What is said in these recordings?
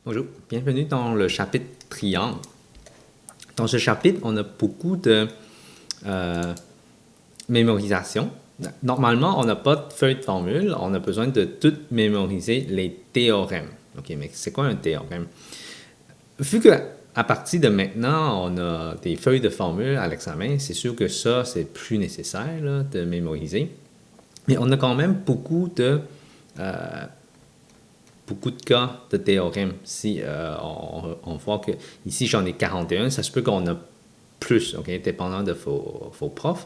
Bonjour, bienvenue dans le chapitre triangle. Dans ce chapitre, on a beaucoup de euh, mémorisation. Normalement, on n'a pas de feuille de formule, on a besoin de tout mémoriser les théorèmes. OK, mais c'est quoi un théorème? Vu que à partir de maintenant, on a des feuilles de formule à l'examen, c'est sûr que ça, c'est plus nécessaire là, de mémoriser. Mais on a quand même beaucoup de cas de théorèmes. Si on voit que ici j'en ai 41, ça se peut qu'on a plus, ok, dépendant de vos profs.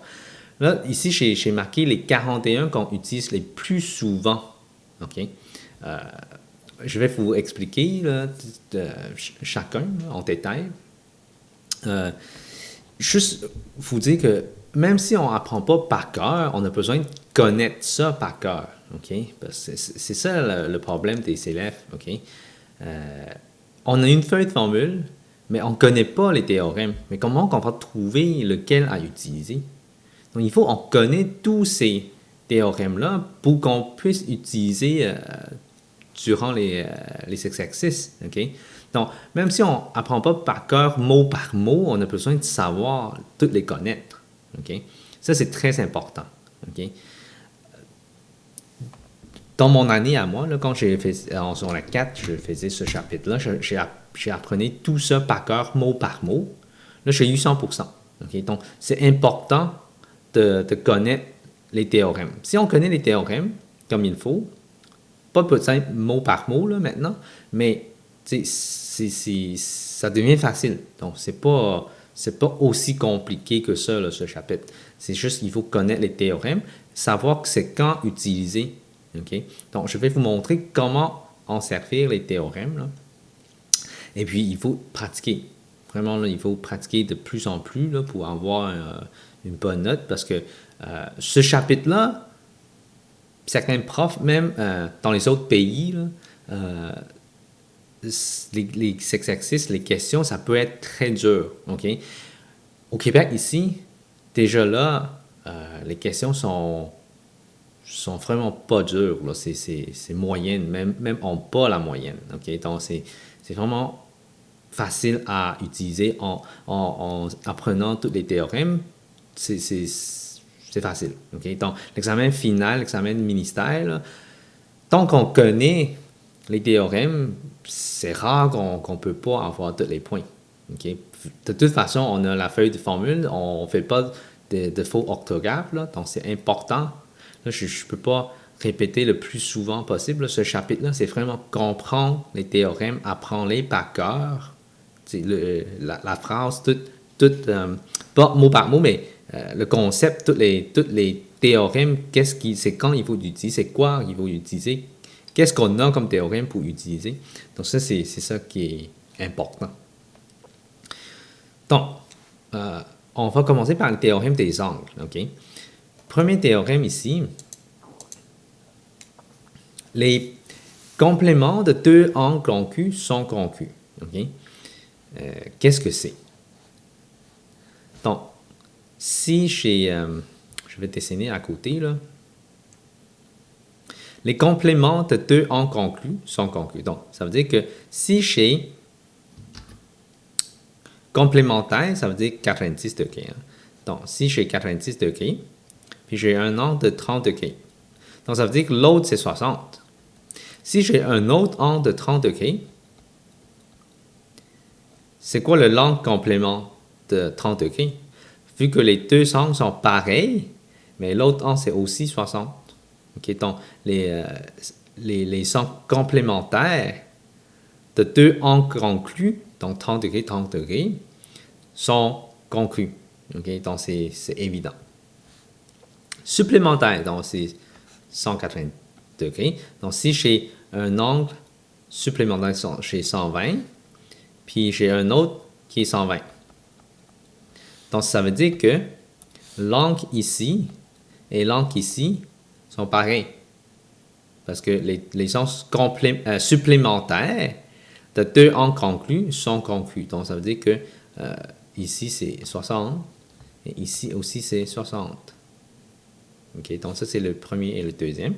Là, ici, j'ai marqué les 41 qu'on utilise les plus souvent. Ok. Euh, je vais vous expliquer là, chacun là, en détail. Euh, Juste vous dire que même si on n'apprend pas par cœur, on a besoin de connaître ça par cœur. OK? Parce que c'est ça le problème des élèves. OK? Euh, on a une feuille de formule, mais on ne connaît pas les théorèmes. Mais comment on va trouver lequel à utiliser? Donc, il faut qu'on connaisse tous ces théorèmes-là pour qu'on puisse utiliser durant les exercices. OK? Donc, même si on n'apprend pas par cœur mot par mot, on a besoin de savoir toutes les connaître. OK? Ça, c'est très important. OK? Dans mon année à moi, là, quand j'ai fait en secondaire 4, je faisais ce chapitre-là, j'ai appris tout ça par cœur, mot par mot. Là, j'ai eu 100%. OK? Donc, c'est important de connaître les théorèmes. Si on connaît les théorèmes comme il faut, pas peut-être mot par mot là, maintenant, mais ça devient facile. Donc, c'est pas aussi compliqué que ça, là, ce chapitre. C'est juste qu'il faut connaître les théorèmes, savoir que c'est quand utiliser. OK? Donc, je vais vous montrer comment en servir les théorèmes. Là. Et puis, il faut pratiquer. Vraiment, là, il faut pratiquer de plus en plus là, pour avoir une bonne note parce que ce chapitre-là, certains profs, même dans les autres pays, là, les exercices, les questions, ça peut être très dur. OK? Au Québec, ici, déjà là, les questions sont vraiment pas dures. C'est moyenne, même en pas la moyenne. OK? Donc, c'est vraiment facile à utiliser en apprenant tous les théorèmes. C'est facile. OK? Donc, l'examen final, l'examen de ministère, là, tant qu'on connaît les théorèmes, c'est rare qu'on ne peut pas avoir tous les points. OK? De toute façon, on a la feuille de formule, on ne fait pas de faux orthographes, là, donc c'est important. Là, je ne peux pas répéter le plus souvent possible. Là, ce chapitre-là, c'est vraiment comprendre les théorèmes, apprendre-les par cœur. La phrase, pas mot par mot, mais le concept, tous les théorèmes, c'est quand il faut l'utiliser, c'est quoi il faut utiliser, qu'est-ce qu'on a comme théorème pour utiliser. Donc ça, c'est ça qui est important. Donc, on va commencer par le théorème des angles. Okay? Premier théorème ici, les compléments de deux angles concus sont concus. Okay? Qu'est-ce que c'est? Donc, si je vais dessiner à côté, là. Les compléments de deux angles conclus sont conclus. Donc, ça veut dire que si j'ai complémentaire, ça veut dire 90 degrés. Hein. Donc, si j'ai 90 degrés, puis j'ai un angle de 30 degrés. Donc, ça veut dire que l'autre, c'est 60. Si j'ai un autre angle de 30 degrés, c'est quoi le l'angle complément de 30 degrés? Vu que les deux angles sont pareils, mais l'autre angle, c'est aussi 60. Okay, donc, les angles complémentaires de deux angles conclus, donc 30 degrés, 30 degrés, sont conclus. Okay, donc, c'est évident. Supplémentaire, donc c'est 180 degrés. Donc, si j'ai un angle supplémentaire chez 120, puis j'ai un autre qui est 120. Donc, ça veut dire que l'angle ici et l'angle ici sont pareils. Parce que les angles supplémentaires de deux angles conclus sont conclus. Donc, ça veut dire que ici, c'est 60 et ici aussi, c'est 60. OK, donc ça, c'est le premier et le deuxième.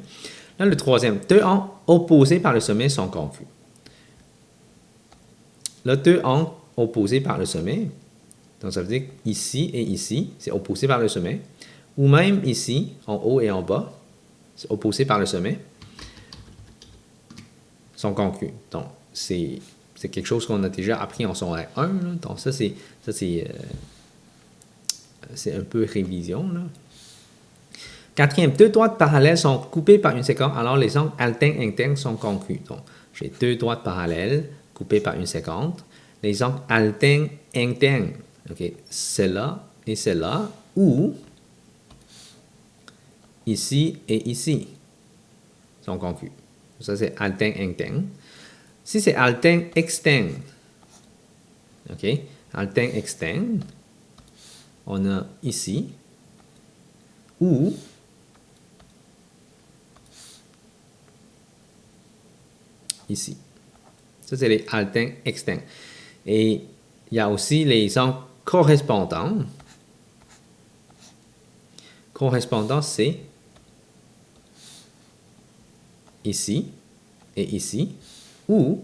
Là, le troisième, deux angles opposés par le sommet sont conclus. là, deux angles opposés par le sommet. Donc, ça veut dire ici et ici, c'est opposé par le sommet. Ou même ici, en haut et en bas, c'est opposé par le sommet, sont congrus. Donc, c'est quelque chose qu'on a déjà appris en secondaire 1. Là. Donc, ça, c'est un peu révision. Là. Quatrième, deux droites parallèles sont coupées par une séquence, alors les angles alternes internes sont congrus. Donc, j'ai deux droites parallèles coupées par une séquence. Les angles alternes internes, okay, celle-là et celle-là, ou ici et ici, sont congrus. Ça, c'est alterne interne. Si c'est alterne externe, OK, alterne externe, on a ici, ou ici. Ça, c'est les alternes externes. Et il y a aussi les angles correspondants. Correspondants, c'est ici et ici, ou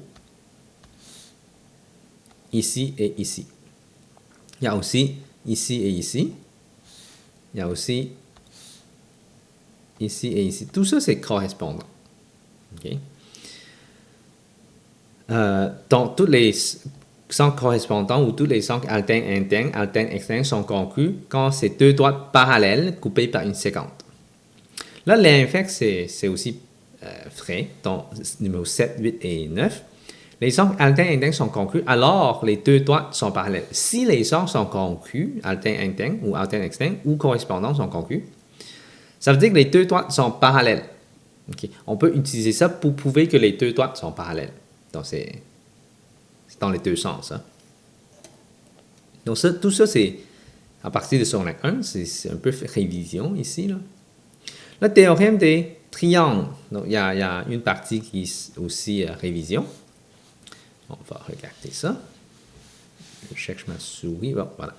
ici et ici. Il y a aussi ici et ici. Il y a aussi ici et ici. Tout ça, c'est correspondant. Okay? Donc, tous les angles correspondants ou tous les angles alternes internes, alternes externes sont congrus quand c'est deux droites parallèles coupées par une séquence. Là, l'inverse, c'est aussi vrai. Donc, numéro 7, 8 et 9. Les angles alternes internes sont congrus, alors les deux droites sont parallèles. Si les angles sont congrus, alternes internes ou alternes externes, ou correspondants sont congrus, ça veut dire que les deux droites sont parallèles. Okay. On peut utiliser ça pour prouver que les deux droites sont parallèles. Donc, c'est dans les deux sens. Hein. Donc, ça, tout ça, c'est à partir de secondaire 1, c'est un peu révision ici. Là. Le théorème des triangles. Donc, il y a une partie qui est aussi révision. On va regarder ça. Je cherche ma souris. Bon, voilà.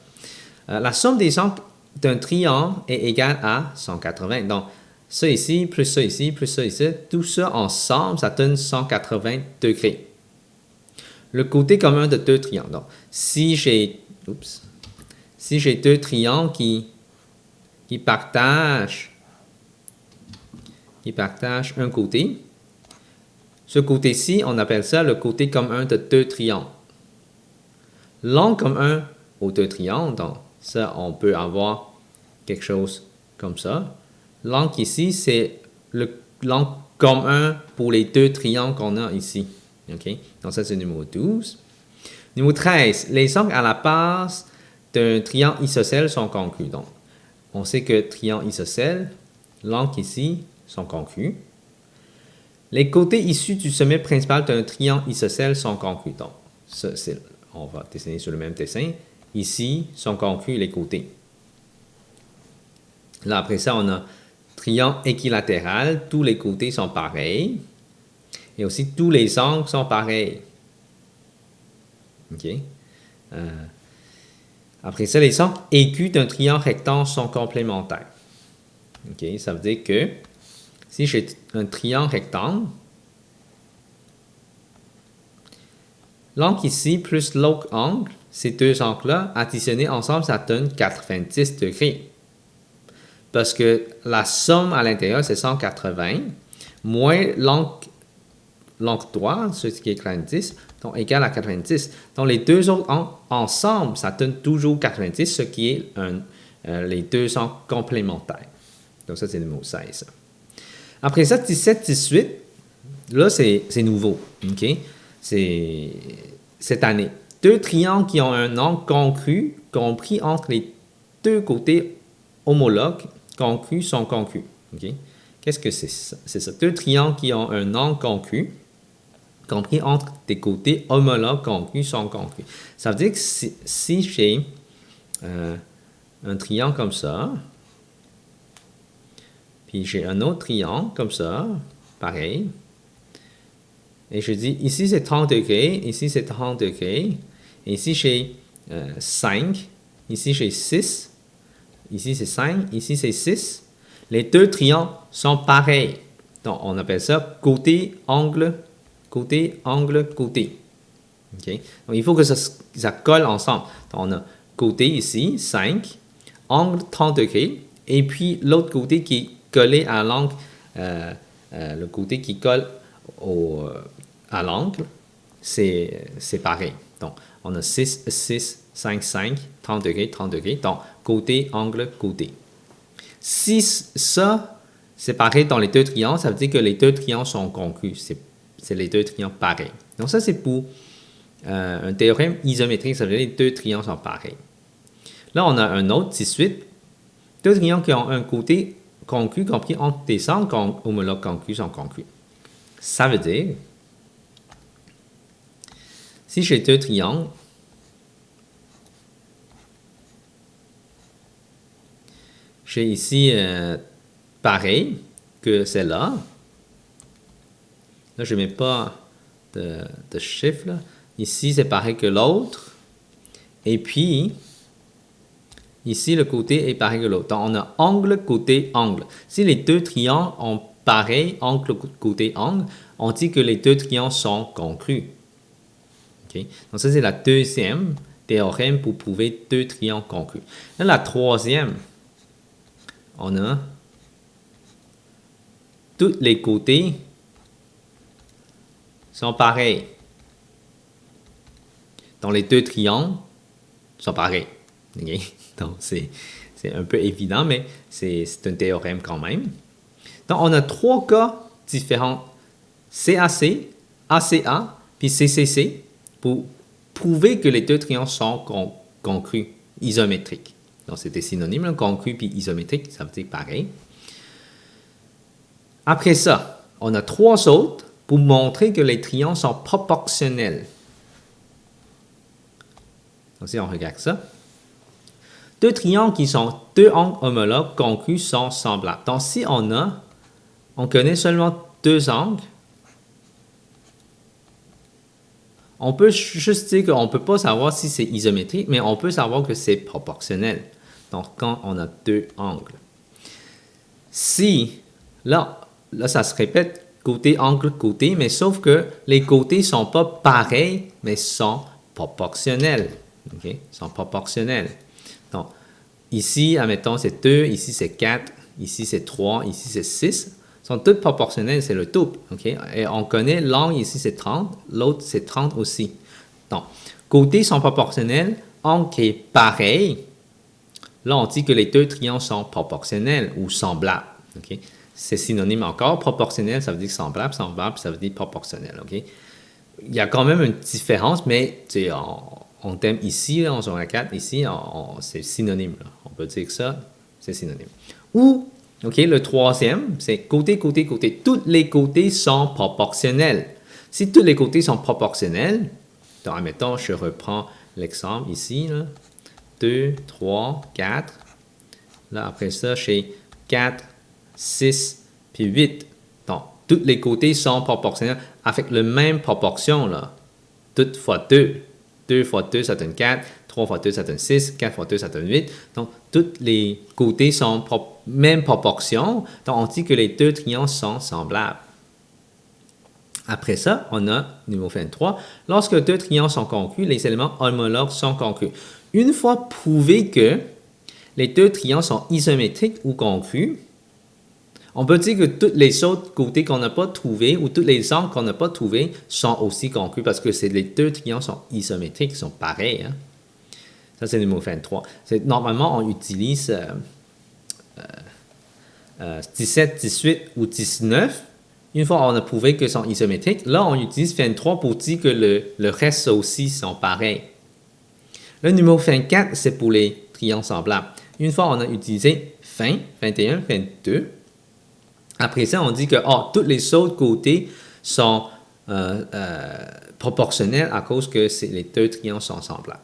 La somme des angles d'un triangle est égale à 180. Donc, ça ici, plus ça ici, plus ça ici, tout ça ensemble, ça donne 180 degrés. Le côté commun de deux triangles. Donc, si j'ai deux triangles qui partagent un côté, ce côté-ci, on appelle ça le côté commun de deux triangles. L'angle commun aux deux triangles, donc ça, on peut avoir quelque chose comme ça. L'angle ici, c'est l'angle commun pour les deux triangles qu'on a ici. Okay? Donc ça, c'est le numéro 12. Numéro 13, les angles à la base d'un triangle isocèle sont congrus. Donc, on sait que triangle isocèle, l'angle ici sont congrus. Les côtés issus du sommet principal d'un triangle isocèle sont congrus. Donc, ça, on va dessiner sur le même dessin. Ici, sont congrus les côtés. Là, après ça, on a triangle équilatéral. Tous les côtés sont pareils. Et aussi, tous les angles sont pareils. OK? Après ça, les angles aigus d'un triangle rectangle sont complémentaires. OK? Ça veut dire que si j'ai un triangle rectangle, l'angle ici plus l'autre angle, ces deux angles-là, additionnés ensemble, ça donne 90 degrés. Parce que la somme à l'intérieur, c'est 180, moins l'angle droit, ce qui est 90, donc égal à 90. Donc, les deux autres angles ensemble, ça donne toujours 90, ce qui est les deux angles complémentaires. Donc, ça, c'est le numéro 16. Après ça, 17, 18, là, c'est nouveau. Okay? C'est cette année. Deux triangles qui ont un angle concru, compris entre les deux côtés homologues, congrus sont congrus. Okay? Qu'est-ce que c'est ça? C'est ça. Deux triangles qui ont un angle concru, compris entre des côtés homologues congrus sont congrus. Ça veut dire que si j'ai un triangle comme ça, puis j'ai un autre triangle comme ça, pareil, et je dis ici c'est 30 degrés, ici c'est 30 degrés, et ici j'ai 5, ici j'ai 6, ici c'est 5, ici c'est 6. Les deux triangles sont pareils. Donc on appelle ça côté, angle, côté, angle, côté. Okay? Donc, il faut que ça colle ensemble. Donc, on a côté ici, 5, angle 30 degrés, et puis l'autre côté qui est collé à l'angle, le côté qui colle à l'angle, c'est pareil. Donc, on a 6, 6, 5, 5, 30 degrés, 30 degrés. Donc, côté, angle, côté. Si ça, c'est pareil dans les deux triangles, ça veut dire que les deux triangles sont congrus. C'est les deux triangles pareils. Donc, ça, c'est pour un théorème isométrique, ça veut dire que les deux triangles sont pareils. Là, on a un autre, 18. Deux triangles qui ont un côté conclu, compris entre des angles homologues congrus sont congrus. Ça veut dire, si j'ai deux triangles, j'ai ici pareil que celle-là. Là, je ne mets pas de chiffre. Là. Ici, c'est pareil que l'autre. Et puis, ici, le côté est pareil que l'autre. Donc, on a angle, côté, angle. Si les deux triangles ont pareil, angle, côté, angle, on dit que les deux triangles sont congrus. Okay? Donc, ça, c'est la deuxième théorème pour prouver deux triangles congrus. Là, la troisième, on a tous les côtés sont pareils. Donc, les deux triangles sont pareils. Okay? Donc, c'est un peu évident, mais c'est un théorème quand même. Donc, on a trois cas différents. CAC, ACA, puis CCC, pour prouver que les deux triangles sont congrus, isométriques. Donc, c'était synonyme, concru puis isométrique, ça veut dire pareil. Après ça, on a trois autres pour montrer que les triangles sont proportionnels. Donc, si on regarde ça, deux triangles qui sont deux angles homologues congrus sont semblables. Donc, si on connaît seulement deux angles, on peut juste dire qu'on ne peut pas savoir si c'est isométrique, mais on peut savoir que c'est proportionnel. Donc, quand on a deux angles. Si, là ça se répète, côté, angle, côté, mais sauf que les côtés ne sont pas pareils, mais sont proportionnels. Okay? Ils sont proportionnels. Donc, ici, admettons, c'est 2, ici, c'est 4, ici, c'est 3, ici, c'est 6. Ils sont tous proportionnels, c'est le double. Okay? Et on connaît l'angle, ici, c'est 30, l'autre, c'est 30 aussi. Donc, côtés sont proportionnels, angle qui est pareil. Là, on dit que les deux triangles sont proportionnels ou semblables. Okay? C'est synonyme encore. Proportionnel, ça veut dire semblable. Semblable, ça veut dire proportionnel. Okay? Il y a quand même une différence, mais on t'aime ici, là, on se regarde ici, c'est synonyme. Là. On peut dire que ça, c'est synonyme. Ou, okay, le troisième, c'est côté, côté, côté. Tous les côtés sont proportionnels. Si tous les côtés sont proportionnels, donc, admettons, je reprends l'exemple ici, là. 2, 3, 4. Là, après ça, j'ai 4, 6, puis 8. Donc, tous les côtés sont proportionnels avec la même proportion, là. 2 fois 2. 2 fois 2, ça donne 4. 3 fois 2, ça donne 6. 4 fois 2, ça donne 8. Donc, tous les côtés sont même proportion. Donc, on dit que les deux triangles sont semblables. Après ça, on a, niveau 23, lorsque deux triangles sont congrus, les éléments homologues sont congrus. Une fois prouvé que les deux triangles sont isométriques ou congrus, on peut dire que tous les autres côtés qu'on n'a pas trouvés ou tous les angles qu'on n'a pas trouvés sont aussi congrus parce que les deux triangles sont isométriques, ils sont pareils. Hein? Ça, c'est le numéro 23. Normalement, on utilise 17, 18 ou 19. Une fois on a prouvé qu'ils sont isométriques, là, on utilise 23 pour dire que le reste aussi sont pareils. Le numéro 24, c'est pour les triangles semblables. Une fois on a utilisé 20, 21, 22, après ça, on dit que tous les autres côtés sont proportionnels à cause que les deux triangles sont semblables.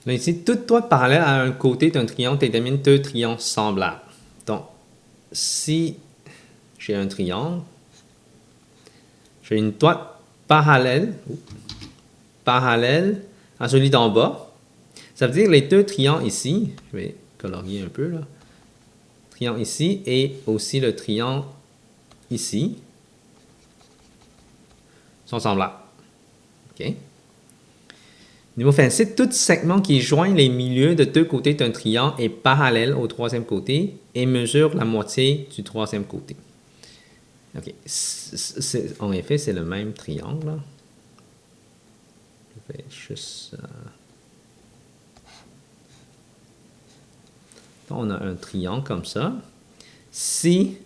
Là, ici, toute droite parallèle à un côté d'un triangle détermine deux triangles semblables. Donc, si j'ai un triangle, j'ai une droite parallèle à celui d'en bas. Ça veut dire que les deux triangles ici, je vais colorier un peu là, triangle ici et aussi le triangle ici sont semblables. OK? Niveau 26, tout segment qui joint les milieux de deux côtés d'un triangle est parallèle au troisième côté et mesure la moitié du troisième côté. OK. En effet, c'est le même triangle. Là. Je vais juste... On a un triangle comme ça. Si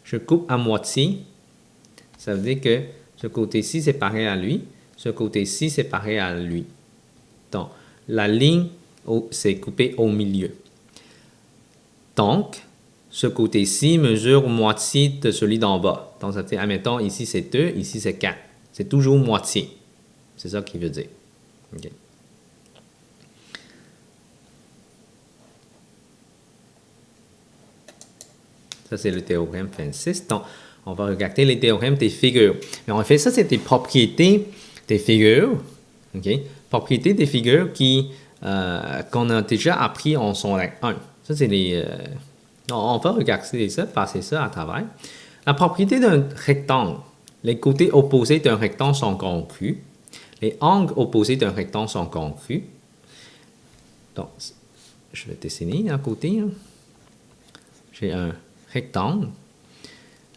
je coupe à moitié, ça veut dire que ce côté-ci, c'est pareil à lui. Ce côté-ci, c'est pareil à lui. Donc, la ligne, c'est coupé au milieu. Donc, ce côté-ci mesure moitié de celui d'en bas. Donc, ça veut dire, admettons, ici c'est 2, ici c'est 4. C'est toujours moitié. C'est ça qu'il veut dire. OK. Ça, c'est le théorème 26. Donc, on va regarder les théorèmes des figures. Mais en fait, ça, c'est des propriétés des figures. OK? Propriétés des figures qu'on a déjà appris en secondaire 1. Ça, c'est les... on va regarder ça, passer ça à travers. La propriété d'un rectangle. Les côtés opposés d'un rectangle sont congrus. Les angles opposés d'un rectangle sont congrus. Donc, je vais dessiner d'un côté. Hein. J'ai un rectangle.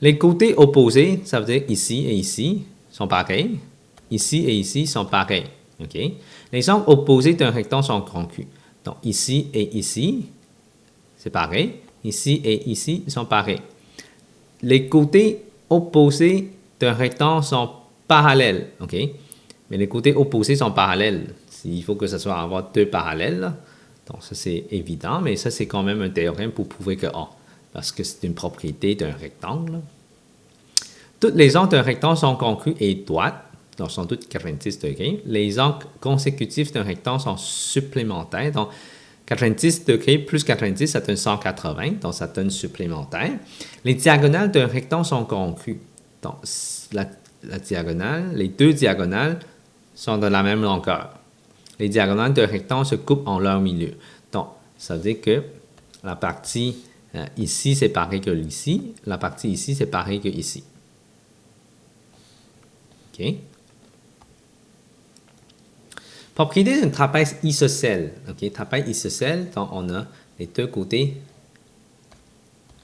Les côtés opposés, ça veut dire ici et ici, sont pareils. Ici et ici sont pareils. Okay? Les angles opposés d'un rectangle sont congrus. Donc, ici et ici, c'est pareil. Ici et ici sont pareils. Les côtés opposés d'un rectangle sont parallèles. OK? Mais les côtés opposés sont parallèles. Il faut que ce soit avoir deux parallèles. Là. Donc, ça, c'est évident, mais ça, c'est quand même un théorème pour prouver que A. Parce que c'est une propriété d'un rectangle. Là. Toutes les angles d'un rectangle sont congrus et droites. Donc, sont toutes 90 degrés. Les angles consécutifs d'un rectangle sont supplémentaires. Donc, 90 degrés plus 90, ça donne 180. Donc, ça donne supplémentaire. Les diagonales d'un rectangle sont congrues. Donc, la diagonale, les deux diagonales sont de la même longueur. Les diagonales d'un rectangle se coupent en leur milieu. Donc, ça veut dire que la partie ici, c'est pareil que ici. La partie ici, c'est pareil que ici. OK? Propriété d'un trapèze isocèle. OK? Trapèze isocèle, donc on a les deux côtés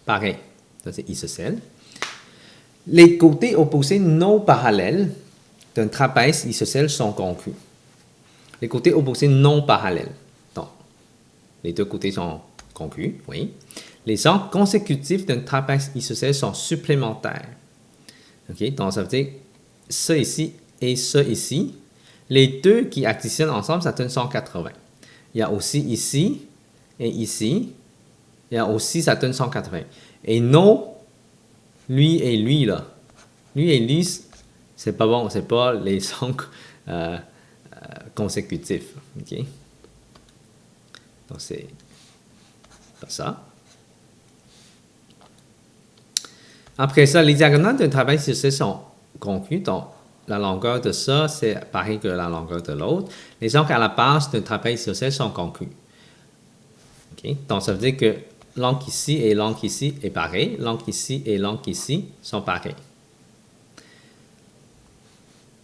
pareils. Ça, c'est isocèle. Les côtés opposés non parallèles d'un trapèze isocèle sont congrus. Les côtés opposés non parallèles. Donc, les deux côtés sont congrus, oui. Les angles consécutifs d'un trapèze isocèle sont supplémentaires. OK? Donc, ça veut dire ça ici et ça ici. Les deux qui additionnent ensemble, ça donne 180. Il y a aussi ici et ici. Il y a aussi, ça donne 180. Et non, lui et lui, là. Lui et lui, c'est pas bon. C'est pas les angles consécutifs. OK? Donc, c'est pas ça. Après ça, les diagonales d'un trapèze isocèle sont conclues. Donc, la longueur de ça, c'est pareil que la longueur de l'autre. Les angles à la base d'un trapèze isocèle sont conclus. Okay? Donc, ça veut dire que l'angle ici et l'angle ici est pareil. L'angle ici et l'angle ici sont pareils.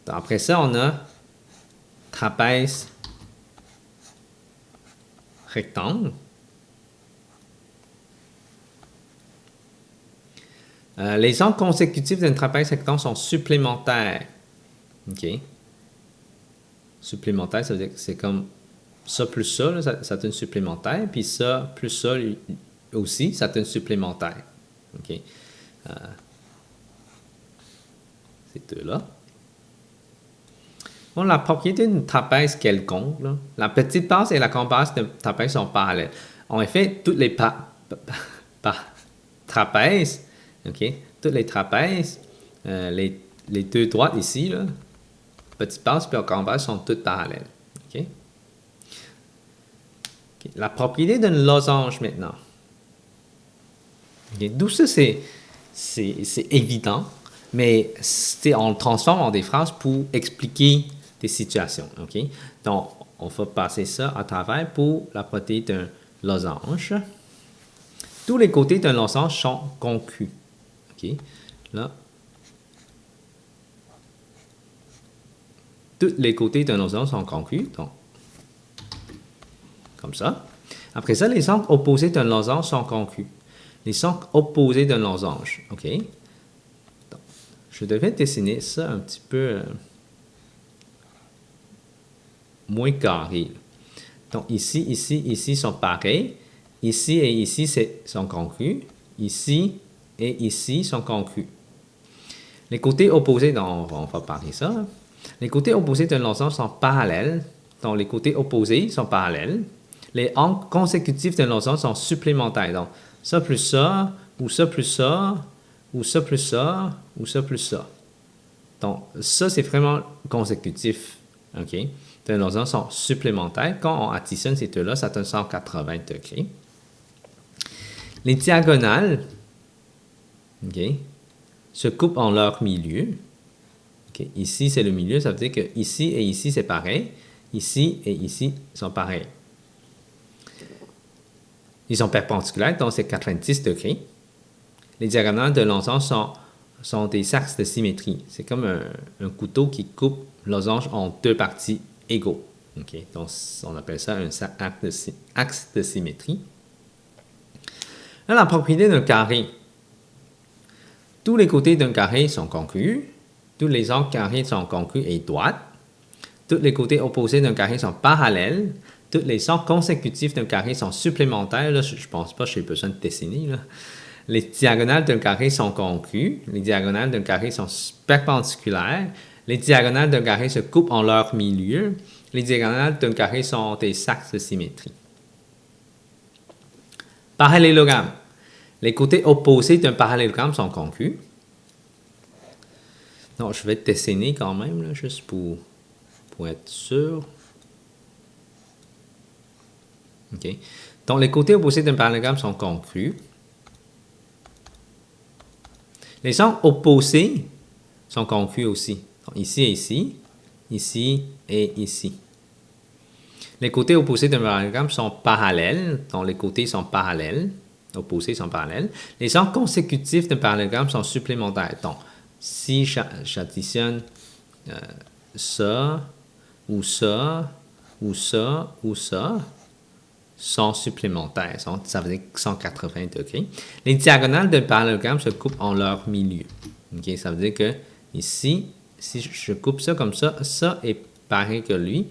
Donc, après ça, on a trapèze rectangle. Les angles consécutifs d'un trapèze rectangle sont supplémentaires. OK. Supplémentaire, ça veut dire que c'est comme ça plus ça, là, ça donne supplémentaire. Puis ça plus ça aussi, ça donne supplémentaire. OK. Ces deux-là. Bon, la propriété d'une trapèze quelconque, là, la petite base et la grande base d'un trapèze sont parallèles. En effet, toutes les trapèzes, OK, toutes les trapèzes, les deux droites ici, là, petite base et la grande base sont toutes parallèles. OK? Okay. La propriété d'un losange maintenant. Okay. D'où ça, c'est évident, mais on le transforme en des phrases pour expliquer des situations. Okay? Donc, on va passer ça à travers pour la propriété d'un losange. Tous les côtés d'un losange sont congrus. Okay? Là, tous les côtés d'un losange sont congrus. Donc, comme ça. Après ça, les angles opposés d'un losange sont congrus. Les angles opposés d'un losange. OK? Donc, je devais dessiner ça un petit peu moins carré. Donc, ici, ici sont pareils. Ici et ici sont congrus. Ici et ici sont congrus. Les côtés opposés, donc on va parler ça. Hein. Les côtés opposés d'un losange sont parallèles. Donc, les côtés opposés sont parallèles. Les angles consécutifs d'un losange sont supplémentaires. Donc, ça plus ça, ou ça plus ça, ou ça plus ça, ou ça plus ça. Donc, ça, c'est vraiment consécutif. OK? D'un losange sont supplémentaires. Quand on additionne ces deux-là, ça donne 180 degrés. Les diagonales, OK, se coupent en leur milieu. Okay. Ici, c'est le milieu, ça veut dire que ici et ici, c'est pareil. Ici et ici sont pareils. Ils sont perpendiculaires, donc c'est 90 degrés. Les diagonales de losange sont des axes de symétrie. C'est comme un couteau qui coupe le losange en deux parties égaux. Okay. Donc, on appelle ça un axe de symétrie. Là, la propriété d'un carré. Tous les côtés d'un carré sont congrus. Tous les angles carrés sont congrus et droits. Tous les côtés opposés d'un carré sont parallèles. Tous les angles consécutifs d'un carré sont supplémentaires. Là, je ne pense pas que j'ai besoin de dessiner. Là. Les diagonales d'un carré sont congrues. Les diagonales d'un carré sont perpendiculaires. Les diagonales d'un carré se coupent en leur milieu. Les diagonales d'un carré sont des axes de symétrie. Parallélogramme. Les côtés opposés d'un parallélogramme sont congrus. Donc, je vais dessiner quand même, là, juste pour être sûr. OK. Donc, les côtés opposés d'un parallélogramme sont congrus. Les angles opposés sont congrus aussi. Donc, ici et ici, ici et ici. Les côtés opposés d'un parallélogramme sont parallèles. Donc, les côtés sont parallèles. Opposés sont parallèles. Les angles consécutifs d'un parallélogramme sont supplémentaires. Donc, si j'additionne ça, ou ça, ou ça, ou ça, sont supplémentaires. Ça veut dire 180 degrés. Les diagonales d'un parallélogramme se coupent en leur milieu. Okay? Ça veut dire que ici, si je coupe ça comme ça, ça est pareil que lui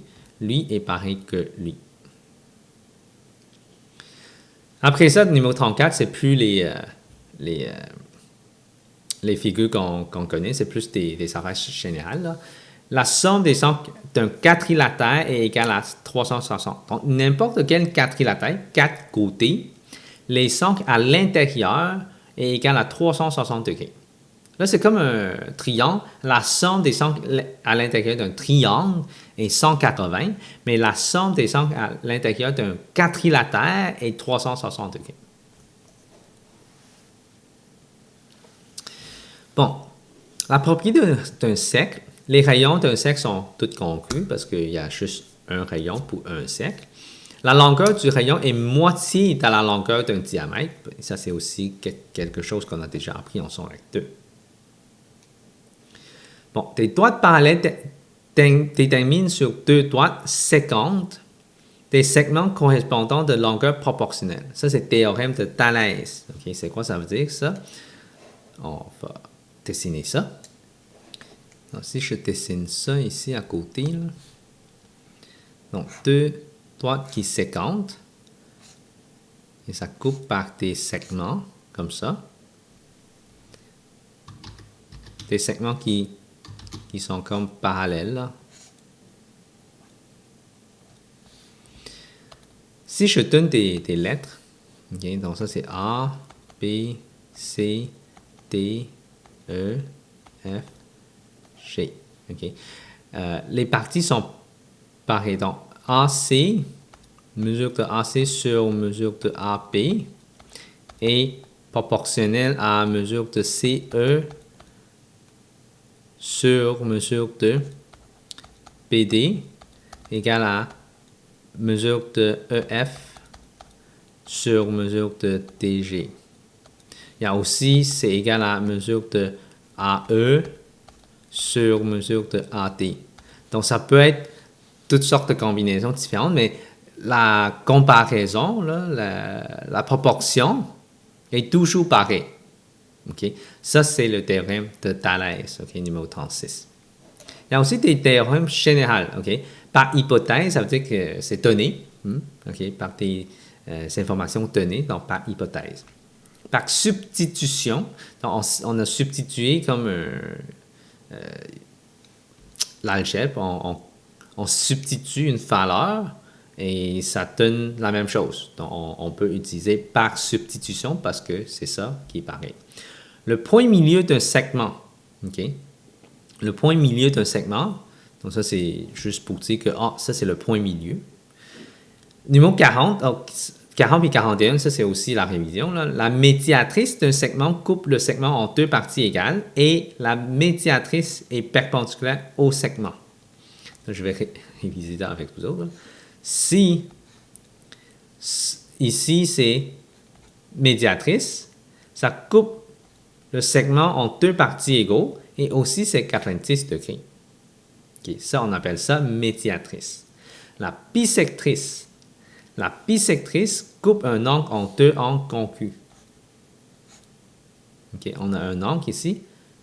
est pareil que lui. Après ça, le numéro 34, c'est plus les figures qu'on connaît, c'est plus des affaires générales. Là. La somme des angles d'un quadrilatère est égale à 360. Donc, n'importe quel quadrilatère, 4 côtés, les angles à l'intérieur est égal à 360 degrés. Là, c'est comme un triangle. La somme des angles à l'intérieur d'un triangle est 180, mais la somme des angles à l'intérieur d'un quadrilatère est 360 degrés. Bon, la propriété d'un cercle, les rayons d'un cercle sont tous congrus parce qu'il y a juste un rayon pour un cercle. La longueur du rayon est moitié de la longueur d'un diamètre. Ça, c'est aussi quelque chose qu'on a déjà appris en son règle 2. Bon, des droites parallèles déterminent sur deux droites séquentes des segments correspondants de longueur proportionnelle. Ça, c'est le théorème de Thalès. Okay, c'est quoi ça veut dire, ça? On va dessiner ça. Donc, si je dessine ça ici à côté, là. Donc, deux droites qui séquentent, et ça coupe par des segments, comme ça. Des segments qui sont comme parallèles. Là. Si je donne des lettres, okay, donc ça c'est A, B, C, D, E, F, G. Okay. Les parties sont pareilles. Donc AC, mesure de AC sur mesure de AB est proportionnelle à mesure de CE sur mesure de BD égale à mesure de EF sur mesure de DG. Il y a aussi, c'est égal à mesure de AE sur mesure de AD. Donc, ça peut être toutes sortes de combinaisons différentes, mais la comparaison, là, la proportion est toujours pareille. Okay? Ça, c'est le théorème de Thalès, okay, numéro 36. Il y a aussi des théorèmes généraux. Okay? Par hypothèse, ça veut dire que c'est donné, okay? Par des informations données, donc par hypothèse. Par substitution, donc on a substitué comme l'algèbre, on substitue une valeur et ça donne la même chose. Donc, on peut utiliser par substitution parce que c'est ça qui est pareil. Le point milieu d'un segment. Okay? Le point milieu d'un segment, donc ça c'est juste pour dire que ça c'est le point milieu. Numéro 40, 40 et 41, ça c'est aussi la révision. Là. La médiatrice d'un segment coupe le segment en deux parties égales et la médiatrice est perpendiculaire au segment. Là, je vais réviser ça avec vous autres. Là. Si ici c'est médiatrice, ça coupe le segment en deux parties égaux et aussi c'est 90 degrés. Okay, ça, on appelle ça médiatrice. La bisectrice coupe un angle en deux angles congus. Okay, on a un angle ici.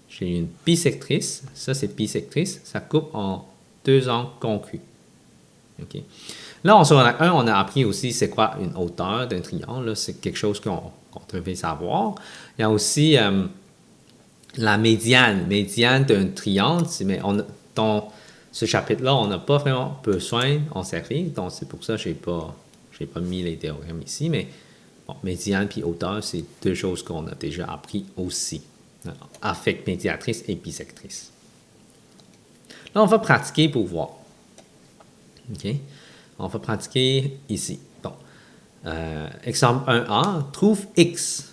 J'ai une bisectrice. Ça, c'est bisectrice. Ça coupe en deux angles congus. Okay. Là, en secondaire 1, on a appris aussi c'est quoi une hauteur d'un triangle. C'est quelque chose qu'on devait savoir. Il y a aussi la médiane d'un triangle. Mais dans ce chapitre-là, on n'a pas vraiment besoin d'en servir. Donc, c'est pour ça que je n'ai pas mis les théorèmes ici. Mais bon, médiane et hauteur, c'est deux choses qu'on a déjà appris aussi. Avec médiatrice et bisectrice. Là, on va pratiquer pour voir. OK? On va pratiquer ici. Bon. Exemple 1A, trouve X.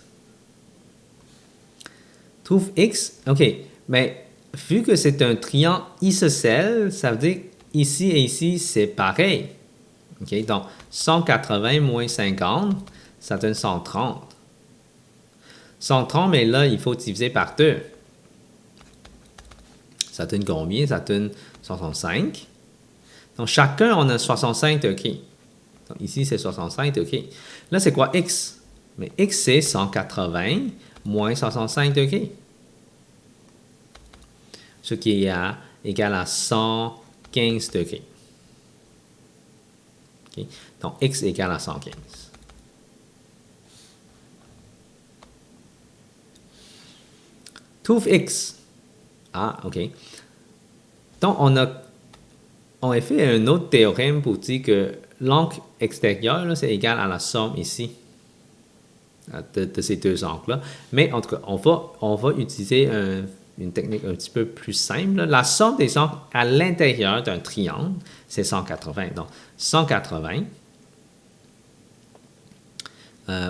Trouve X. OK. Mais vu que c'est un triangle isocèle, ça veut dire ici et ici, c'est pareil. OK? Donc, 180 moins 50, ça donne 130. 130, mais là, il faut diviser par 2. Ça donne combien? Ça donne 65. Donc, chacun, on a 65 degrés. Donc, ici, c'est 65 degrés. Là, c'est quoi X? Mais X, c'est 180 moins 65 degrés. Ce qui est égal à 115 degrés. Okay? Donc, X égale à 115. Trouve X. Ah, OK. Donc, on a fait un autre théorème pour dire que l'angle extérieur, c'est égal à la somme ici de ces deux angles-là. Mais en tout cas, on va utiliser une technique un petit peu plus simple. La somme des angles à l'intérieur d'un triangle, c'est 180. Donc, 180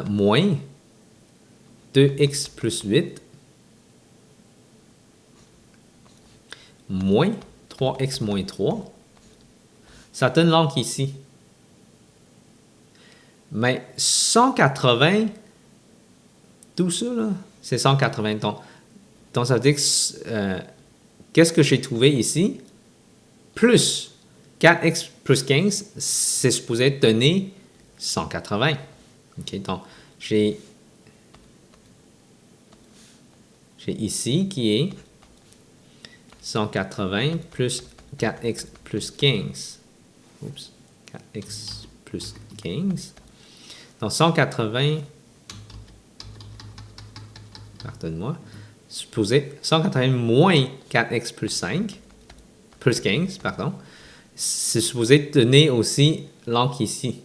moins 2x plus 8 moins 3x moins 3, ça donne l'angle ici. Mais 180, tout ça, là, c'est 180. Donc, ça veut dire que qu'est-ce que j'ai trouvé ici? Plus 4x plus 15, c'est supposé donner 180. OK, donc, j'ai ici qui est 180 plus 4x plus 15. Oups, 4x plus 15. Donc, 180, pardonne-moi, supposé 180 moins 4x plus 5, plus 15, pardon, c'est supposé donner aussi l'angle ici.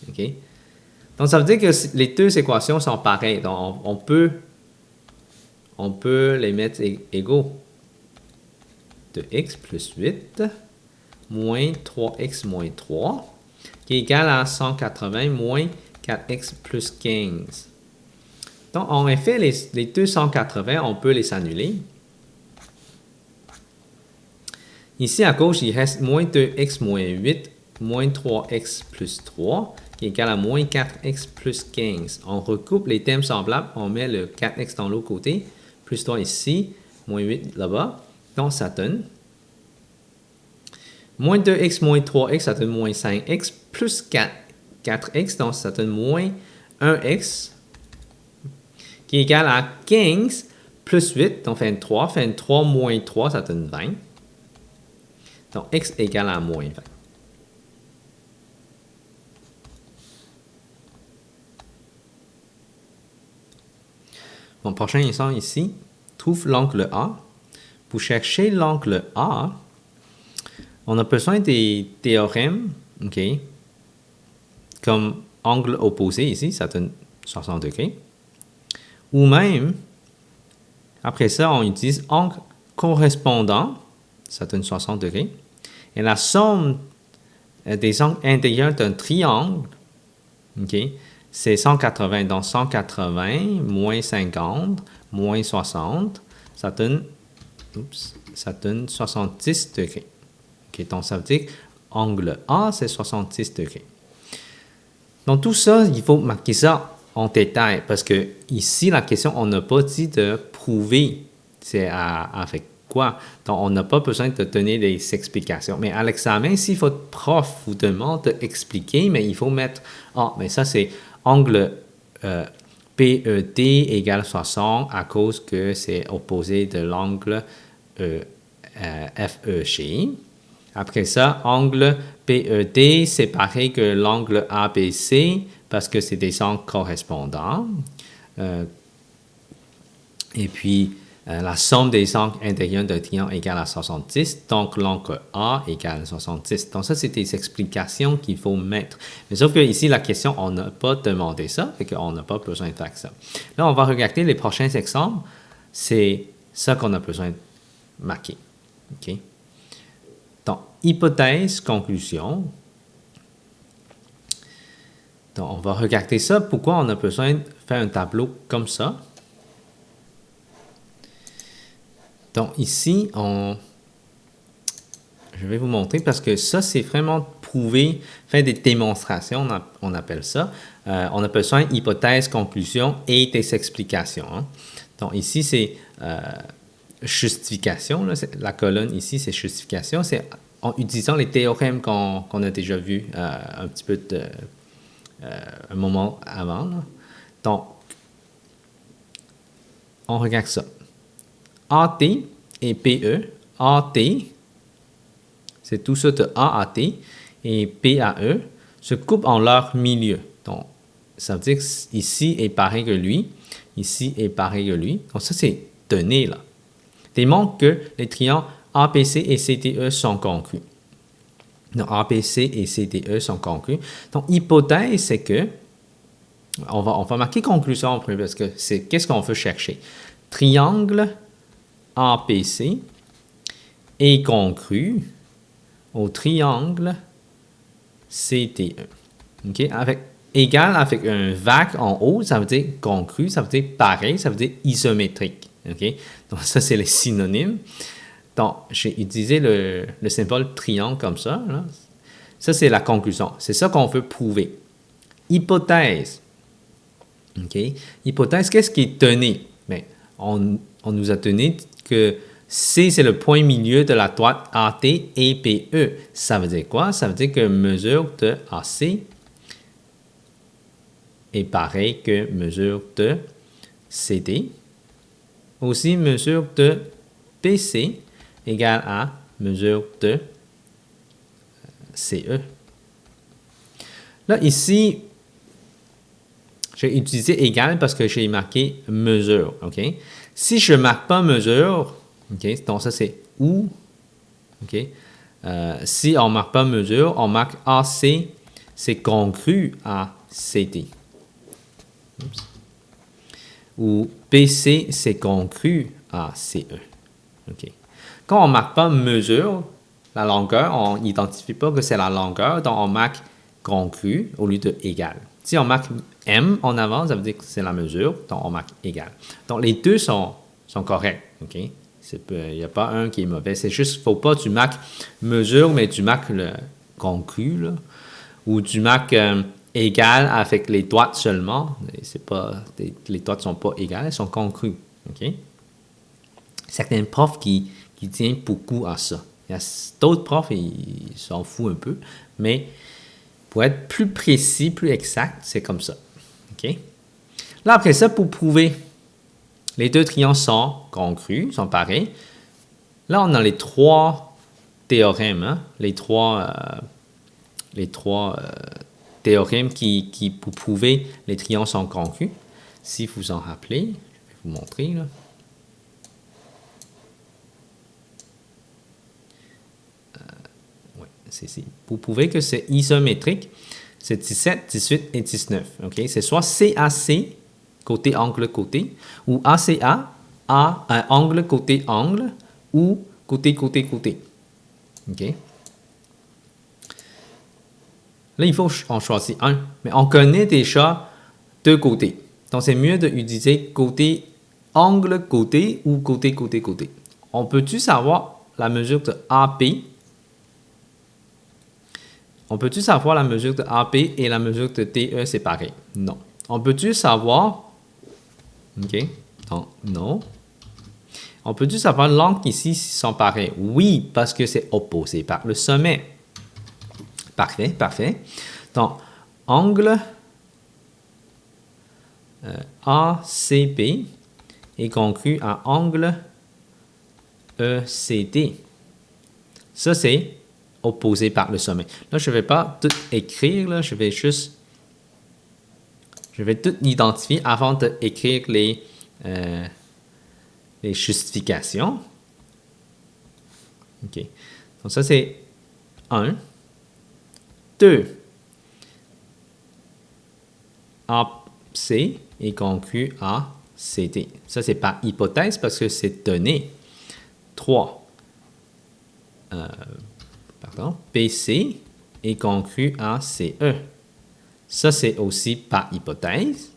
OK? Donc, ça veut dire que les deux équations sont pareilles. Donc, on peut les mettre égaux. 2x plus 8 moins 3x moins 3 qui est égal à 180 moins 4x plus 15. Donc, en effet, les 280, on peut les annuler. Ici, à gauche, il reste moins 2x moins 8 moins 3x plus 3 qui est égal à moins 4x plus 15. On recoupe les termes semblables, on met le 4x dans l'autre côté, plus 3 ici, moins 8 là-bas. Donc, ça donne Moins 2x moins 3x, ça donne moins 5x, plus 4x, donc ça donne moins 1x, qui est égal à 15 plus 8, donc 23. 23 moins 3, ça donne 20. Donc, x est égal à moins 20. Mon prochain exemple ici, trouve l'angle A. Pour chercher l'angle A, on a besoin des théorèmes, OK? Comme angle opposé ici, ça donne 60 degrés. Ou même, après ça, on utilise angle correspondant, ça donne 60 degrés. Et la somme des angles intérieurs d'un triangle, OK, c'est 180. Donc 180 moins 50 moins 60, ça donne 70 degrés. OK, donc ça veut dire que angle A, c'est 66 degrés. Donc tout ça, il faut marquer ça en détail parce que ici, la question, on n'a pas dit de prouver c'est avec quoi. Donc on n'a pas besoin de donner des explications. Mais à l'examen, si votre prof vous demande d'expliquer, mais il faut mettre, mais ça c'est angle PET égale 60 à cause que c'est opposé de l'angle FEG. Après ça, angle PED, c'est pareil que l'angle ABC parce que c'est des angles correspondants. Et puis, la somme des angles intérieurs d'un triangle égale à 70, donc l'angle A égale à 70. Donc ça, c'est des explications qu'il faut mettre. Mais sauf que ici, la question, on n'a pas demandé ça, et qu'on n'a pas besoin de faire ça. Là, on va regarder les prochains exemples. C'est ça qu'on a besoin de marquer. OK? Donc, hypothèse, conclusion. Donc, on va regarder ça. Pourquoi on a besoin de faire un tableau comme ça? Donc, ici, je vais vous montrer parce que ça, c'est vraiment prouver, faire des démonstrations, on appelle ça. On a besoin d'hypothèse, conclusion et des explications. Hein. Donc, ici, c'est justification. Là, la colonne ici, c'est justification. C'est en utilisant les théorèmes qu'on a déjà vus un petit peu un moment avant. Là. Donc, on regarde ça. AT et PE. AT, c'est tout ça de A à T, et P à E, se coupent en leur milieu. Donc, ça veut dire que ici est pareil que lui, ici est pareil que lui. Donc, ça, c'est donné, là. Démontre que les triangles APC et CTE sont congrus. Donc, APC et CTE sont congrus. Donc, hypothèse, c'est que, on va marquer conclusion en premier, parce que c'est qu'est-ce qu'on veut chercher. Triangle APC est congru au triangle CTE. OK? Égal avec un vague en haut, ça veut dire congru, ça veut dire pareil, ça veut dire isométrique. OK? Donc, ça, c'est les synonymes. Donc, j'ai utilisé le symbole triangle comme ça. Là. Ça, c'est la conclusion. C'est ça qu'on veut prouver. Hypothèse. OK? Hypothèse, qu'est-ce qui est donné? Bien, on nous a donné que C, c'est le point milieu de la droite AT et PE. Ça veut dire quoi? Ça veut dire que mesure de AC est pareil que mesure de CD. Aussi, mesure de PC égale à mesure de CE. Là, ici, j'ai utilisé égal parce que j'ai marqué mesure. OK? Si je ne marque pas mesure, OK, donc ça c'est ou. OK? Si on ne marque pas mesure, on marque AC, c'est congru à CD. Oups. Ou PC, c'est congru à CE. OK. Quand on ne marque pas mesure, la longueur, on n'identifie pas que c'est la longueur, donc on marque congru au lieu de égal. Si on marque M en avant, ça veut dire que c'est la mesure, donc on marque égal. Donc les deux sont corrects. OK? Il n'y a pas un qui est mauvais. C'est juste qu'il ne faut pas que tu marques mesure, mais tu marques le congru, là, ou tu marques égal avec les droites seulement. Les droites ne sont pas égales, elles sont congrues. OK? Certains profs qui tiennent beaucoup à ça. Il y a d'autres profs, ils s'en foutent un peu, mais pour être plus précis, plus exact, c'est comme ça. OK? Là, après ça, pour prouver les deux triangles sont congrus, sont pareils, là, on a les trois théorèmes, hein? Les trois théorèmes qui, pour prouver les triangles sont congrus. Si vous en rappelez, je vais vous montrer, là. C'est ici. Pour prouver que c'est isométrique, c'est 17, 18 et 19. Okay? C'est soit CAC, côté, angle, côté, ou ACA, angle, côté, angle, ou côté, côté, côté. Okay? Là, il faut qu'on choisisse un. Mais on connaît déjà deux côtés. Donc, c'est mieux d'utiliser côté, angle, côté, ou côté, côté, côté. On peut-tu savoir la mesure de AP? On peut-tu savoir la mesure de AP et la mesure de TE séparées? Non. On peut-tu savoir... OK. Non. On peut-tu savoir l'angle ici sont pareils? Oui, parce que c'est opposé par le sommet. Parfait, parfait. Donc, angle ACP est congru à angle ECD. Ça, c'est opposé par le sommet. Là, je ne vais pas tout écrire, là, je vais tout identifier avant d'écrire les justifications. OK. Donc, ça, c'est 1. 2. AC est congru à CD. Ça, c'est par hypothèse parce que c'est donné. 3. PC est congru à CE. Ça, c'est aussi par hypothèse.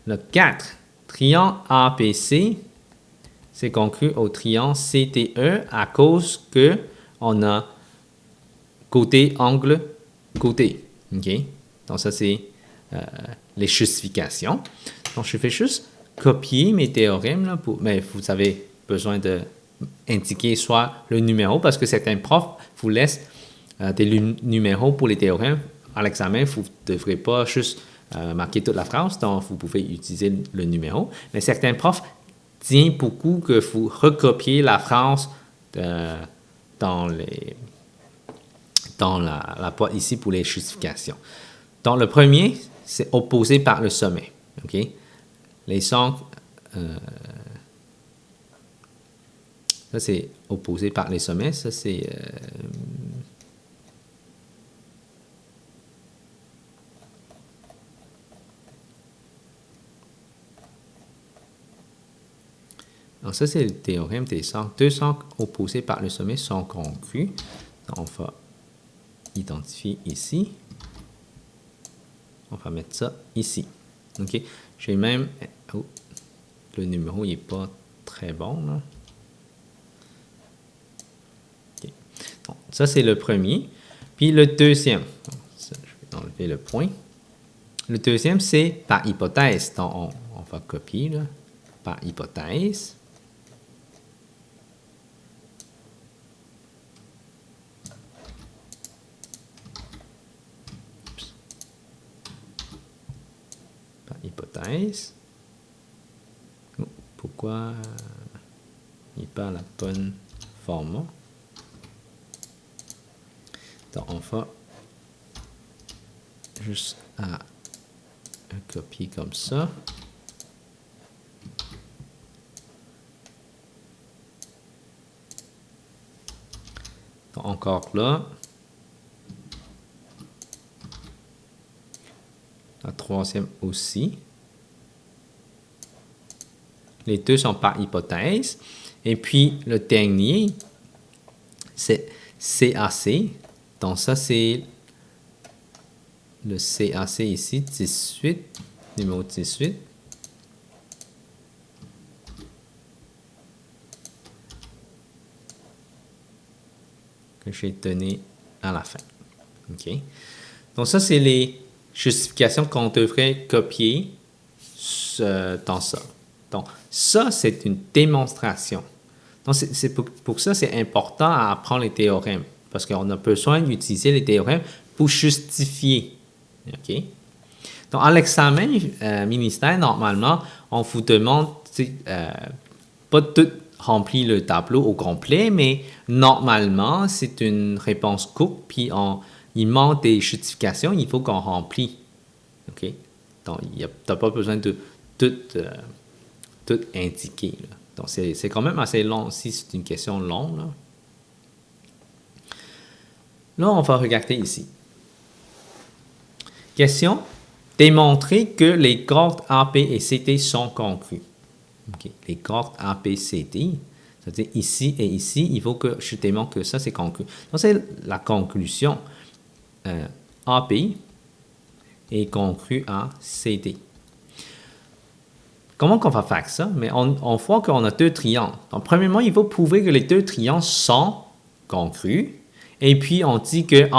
Le 4, triangle APC, c'est congru au triangle CTE à cause que on a côté, angle, côté. OK? Donc, ça, c'est les justifications. Donc, je vais juste copier mes théorèmes, là, mais vous avez besoin de indiquer soit le numéro, parce que certains profs vous laissent des numéros pour les théorèmes. À l'examen, vous ne devrez pas juste marquer toute la phrase, donc vous pouvez utiliser le numéro. Mais certains profs tiennent beaucoup que vous recopiez la phrase dans la boîte ici pour les justifications. Donc, le premier, c'est opposé par le sommet. OK? Les sons... ça, c'est opposé par les sommets. Ça, c'est... Alors, ça, c'est le théorème des sangles. Deux sangles opposés par le sommet sont congrus. Donc, on va identifier ici. On va mettre ça ici. OK? J'ai même... Oh, le numéro n'est pas très bon, là. Okay. Bon, ça, c'est le premier. Puis le deuxième. Bon, ça, je vais enlever le point. Le deuxième, c'est par hypothèse. Donc, on va copier, là. Par hypothèse. Hypothèse. Oh, pourquoi il n'est pas à la bonne format? Donc, on va juste copier comme ça. Donc, encore là. La troisième aussi. Les deux sont par hypothèse. Et puis, le dernier, c'est CAC. Donc, ça, c'est le CAC ici, 18, numéro 18. Que j'ai donné à la fin. OK? Donc, ça, c'est les justifications qu'on devrait copier dans ça. Donc, ça, c'est une démonstration. Donc, c'est pour ça c'est important à apprendre les théorèmes, parce qu'on a besoin d'utiliser les théorèmes pour justifier. OK? Donc, à l'examen ministère, normalement, on vous demande pas tout remplir le tableau au complet, mais normalement, c'est une réponse courte, puis il manque des justifications, il faut qu'on remplisse. OK? Donc, tu n'as pas besoin de tout indiquer. Là. Donc, c'est quand même assez long si c'est une question longue. Là, on va regarder ici. Question. Démontrer que les coordonnées AP et CT sont concrues. Okay. Les coordonnées AP, CT, c'est-à-dire ici et ici, il faut que je démontre que ça, c'est conclu. Donc, c'est la conclusion. AP est conclu à CT. Comment qu'on va faire ça? Mais on voit qu'on a deux triangles. Donc, premièrement, il faut prouver que les deux triangles sont congrus. Et puis, on dit que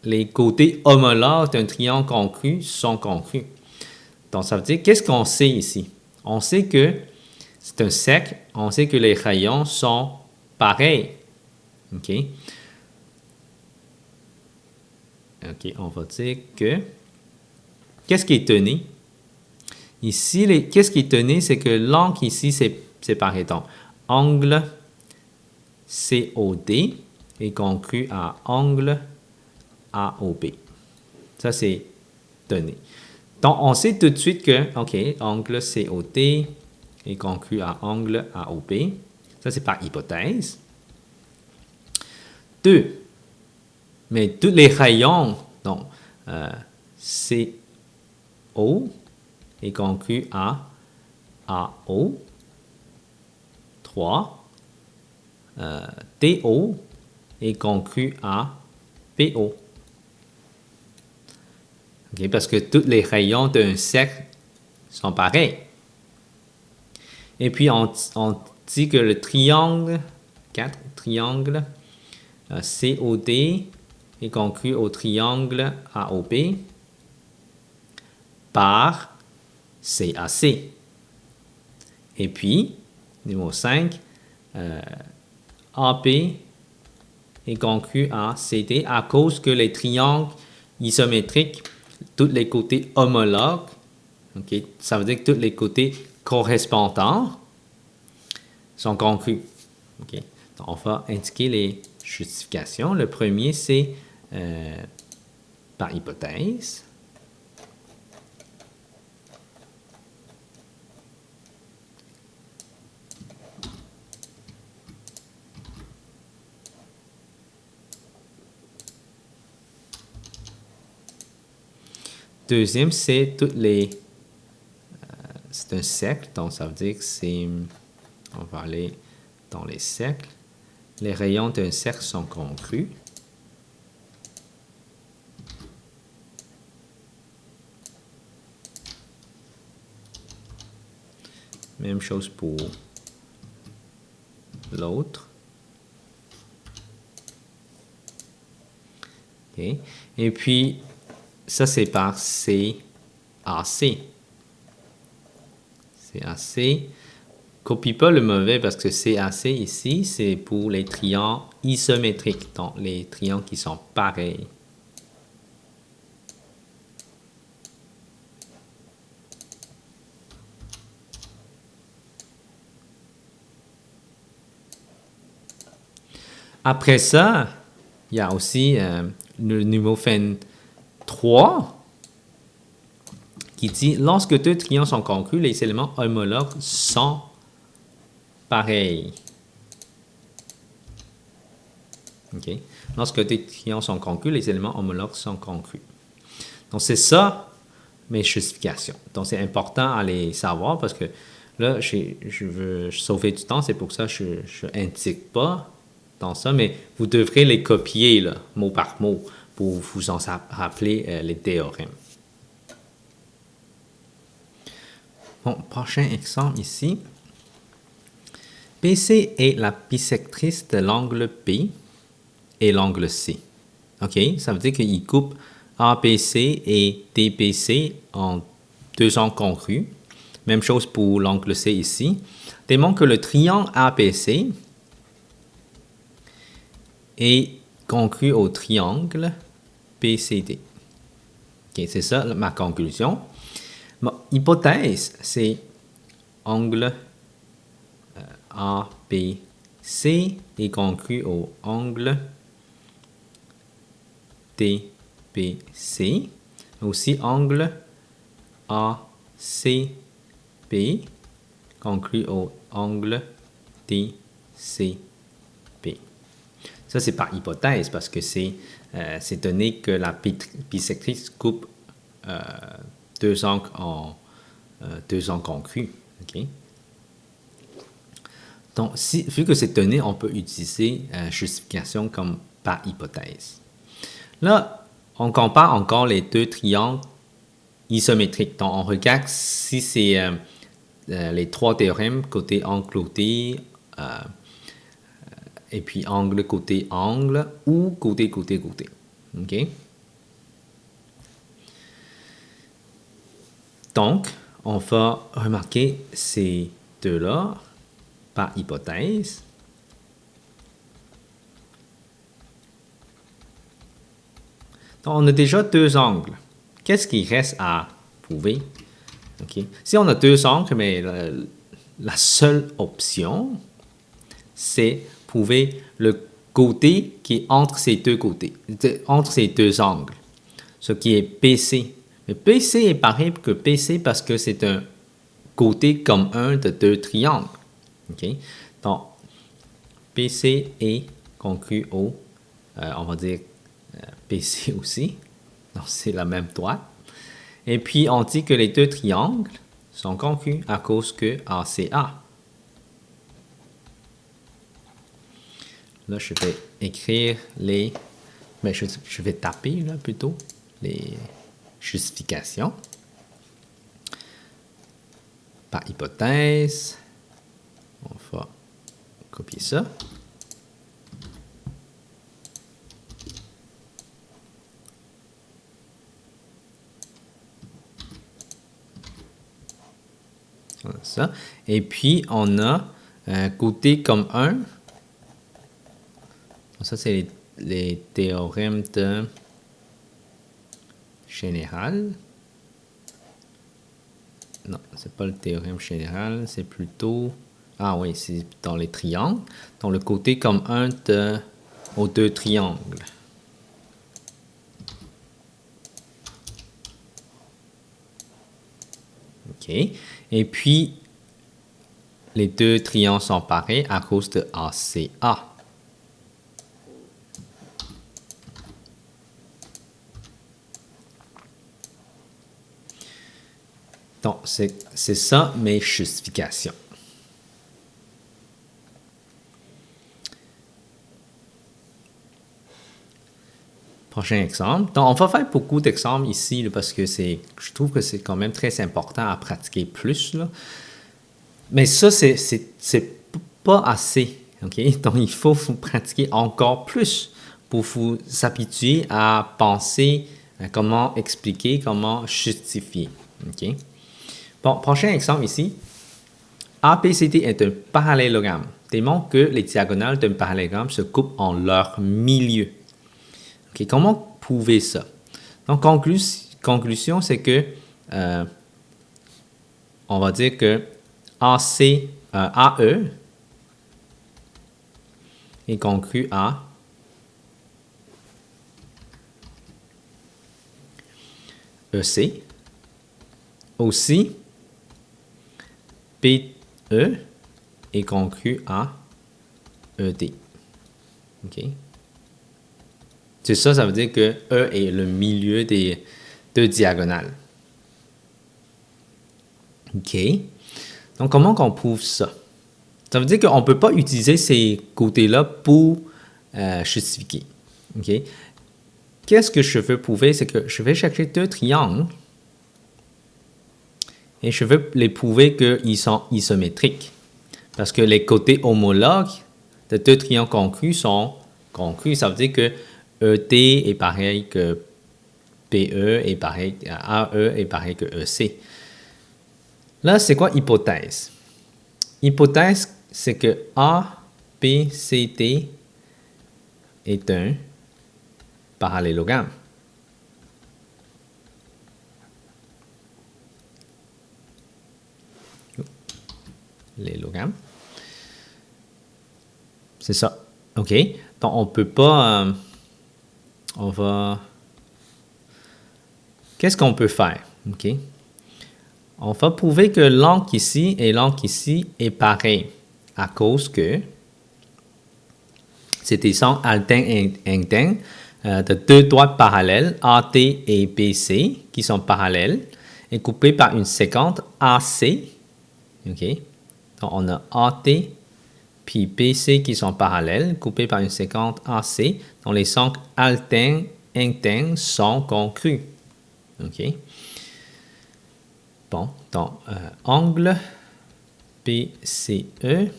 les côtés homologues d'un triangle concru sont congrus. Donc, ça veut dire, qu'est-ce qu'on sait ici? On sait que c'est un cercle, on sait que les rayons sont pareils. OK? OK, on va dire que... Qu'est-ce qui est donné? Ici, qu'est-ce qui est donné? C'est que l'angle ici, c'est pareil. Donc, angle COD est conclu à angle AOB. Ça, c'est donné. Donc, on sait tout de suite que, OK, angle COD est conclu à angle AOB. Ça, c'est par hypothèse. 2. Mais tous les rayons, donc, CO est conclu à AO. 3. DO est conclu à PO. Okay, parce que tous les rayons d'un cercle sont pareils. Et puis, on dit que le triangle, 4 triangles, COD est conclu au triangle AOB par CAC. Et puis, numéro 5, AP est conclu à CD à cause que les triangles isométriques, tous les côtés homologues, okay, ça veut dire que tous les côtés correspondants sont congrus. Okay. Donc, on va indiquer les justifications. Le premier, c'est par hypothèse. Deuxième, c'est toutes les... c'est un cercle, donc ça veut dire que c'est... On va aller dans les cercles. Les rayons d'un cercle sont congrus. Même chose pour l'autre. Okay. Et puis, ça, c'est par CAC. CAC. Copie pas le mauvais parce que CAC ici, c'est pour les triangles isométriques, donc les triangles qui sont pareils. Après ça, il y a aussi le numéro 3 qui dit lorsque deux triangles sont congrus, les éléments homologues sont pareils. Okay. Lorsque deux triangles sont congrus, les éléments homologues sont congrus. Donc, c'est ça mes justifications. Donc, c'est important à les savoir parce que là, je veux sauver du temps, c'est pour ça que je n'indique pas dans ça, mais vous devrez les copier là, mot par mot pour vous en rappeler les théorèmes. Bon, prochain exemple ici. PC est la bisectrice de l'angle P et l'angle C. OK? Ça veut dire qu'il coupe APC et DPC en deux angles congrus. Même chose pour l'angle C ici. Démontre que le triangle ABC est congru au triangle PCD. OK, c'est ça ma conclusion. Ma hypothèse, c'est angle ABC est congru au angle TPC. Aussi angle ACP congru au angle TCP. Ça, c'est par hypothèse parce que c'est donné que la bisectrice coupe deux angles en deux angles congrus. Okay? Donc, vu que c'est donné, on peut utiliser justification comme par hypothèse. Là, on compare encore les deux triangles isométriques. Donc, on regarde si c'est les trois théorèmes, côté angle côté, et puis angle côté angle, ou côté côté côté. OK? Donc, on va remarquer ces deux-là par hypothèse. Donc, on a déjà deux angles. Qu'est-ce qui reste à prouver? Okay. Si on a deux angles, mais la seule option, c'est prouver le côté qui est entre ces deux côtés, entre ces deux angles, ce qui est PC. Mais PC est pareil que PC parce que c'est un côté commun de deux triangles. Okay? Donc, PC est congru au, on va dire PC aussi. Donc, c'est la même droite. Et puis, on dit que les deux triangles sont congrus à cause que ACA. Là, je vais écrire les... Mais je vais taper, là, plutôt, les justifications. Par hypothèse, on va copier ça. Voilà ça. Et puis, on a un côté comme 1. Ça, c'est les théorèmes de général. Non, c'est pas le théorème général, c'est plutôt... Ah oui, c'est dans les triangles. Donc, le côté comme 1 aux deux triangles. OK. Et puis, les deux triangles sont pareils à cause de ACA. Donc, c'est ça mes justifications. Prochain exemple. Donc, on va faire beaucoup d'exemples ici là, parce que je trouve que c'est quand même très important à pratiquer plus. Là. Mais ça, c'est pas assez. Okay? Donc, il faut vous pratiquer encore plus pour vous habituer à penser à comment expliquer, comment justifier. Okay? Bon, prochain exemple ici. ABCD est un parallélogramme. Démontre que les diagonales d'un parallélogramme se coupent en leur milieu. Okay, comment prouver ça? Donc, conclusion, c'est que on va dire que AE est congru à EC. Aussi, PE est congru à ED. OK? C'est ça, ça veut dire que E est le milieu des deux diagonales. OK? Donc, comment qu'on prouve ça? Ça veut dire qu'on ne peut pas utiliser ces côtés-là pour justifier. OK? Qu'est-ce que je veux prouver? C'est que je vais chercher deux triangles et je veux les prouver qu'ils sont isométriques. Parce que les côtés homologues de deux triangles congrus sont congrus. Ça veut dire que ED est pareil que PE est pareil, AE est pareil que EC. Là, c'est quoi hypothèse? Hypothèse, c'est que A, B, C, D est un parallélogramme. Parallélogramme. C'est ça. OK. Donc, on ne peut pas... on va... Qu'est-ce qu'on peut faire? OK. On va prouver que l'angle ici et l'angle ici est pareil à cause que c'est des angles alternés de deux droites parallèles, AT et BC, qui sont parallèles et coupées par une séquence AC. OK. Donc, on a AT puis BC qui sont parallèles, coupés par une séquence AC, dont les angles alternes internes sont congrus. OK. Bon, donc, angle BCE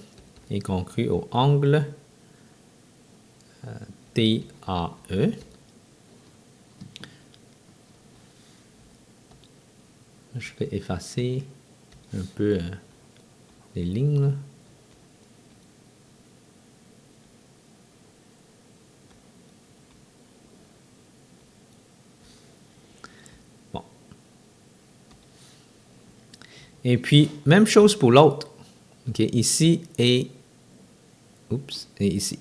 est congru au angle DAE. Je vais effacer un peu les lignes, là. Bon. Et puis, même chose pour l'autre. OK, ici et ici.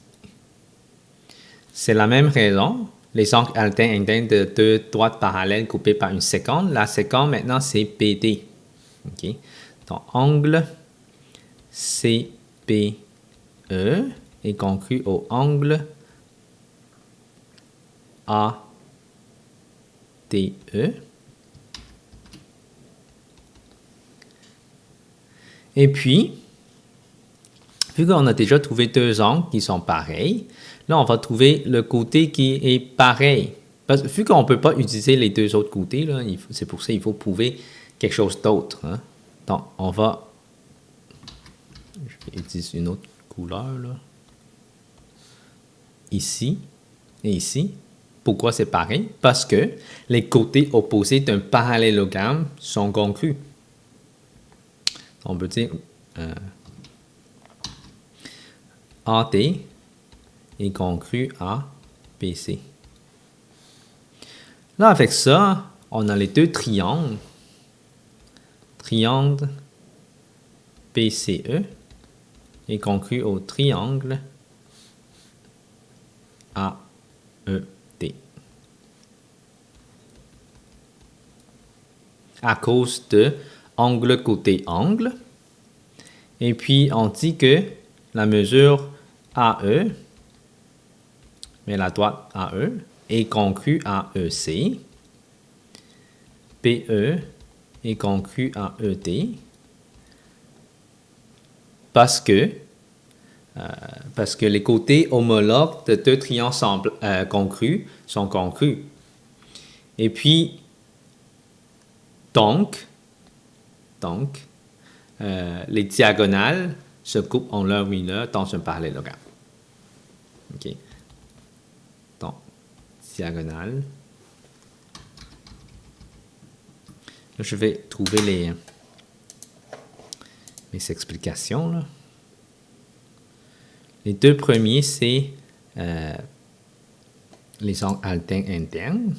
C'est la même raison. Les angles alternes internes de deux droites parallèles coupées par une séquence. La séquence, maintenant, c'est BD. OK. Donc, angle CBE est congru au angle ADE. Et puis, vu qu'on a déjà trouvé deux angles qui sont pareils, là, on va trouver le côté qui est pareil. Parce que vu qu'on ne peut pas utiliser les deux autres côtés, c'est pour ça qu'il faut prouver quelque chose d'autre. Hein. Donc, on va... Je vais utiliser une autre couleur, là. Ici et ici. Pourquoi c'est pareil? Parce que les côtés opposés d'un parallélogramme sont congrus. On peut dire AD est congru à BC. Là, avec ça, on a les deux triangles. Triangle BCE est congru au triangle AED. À cause de angle côté angle. Et puis, on dit que la mesure AE, mais la droite AE, est congrue à EC. PE est congru à ED. Parce que les côtés homologues de deux triangles congrus sont congrus. Et puis, donc les diagonales se coupent en l'un ou l'autre dans un parallélogramme. OK. Donc, diagonale. Là, je vais trouver mes explications, là. Les deux premiers, c'est les angles alternes internes.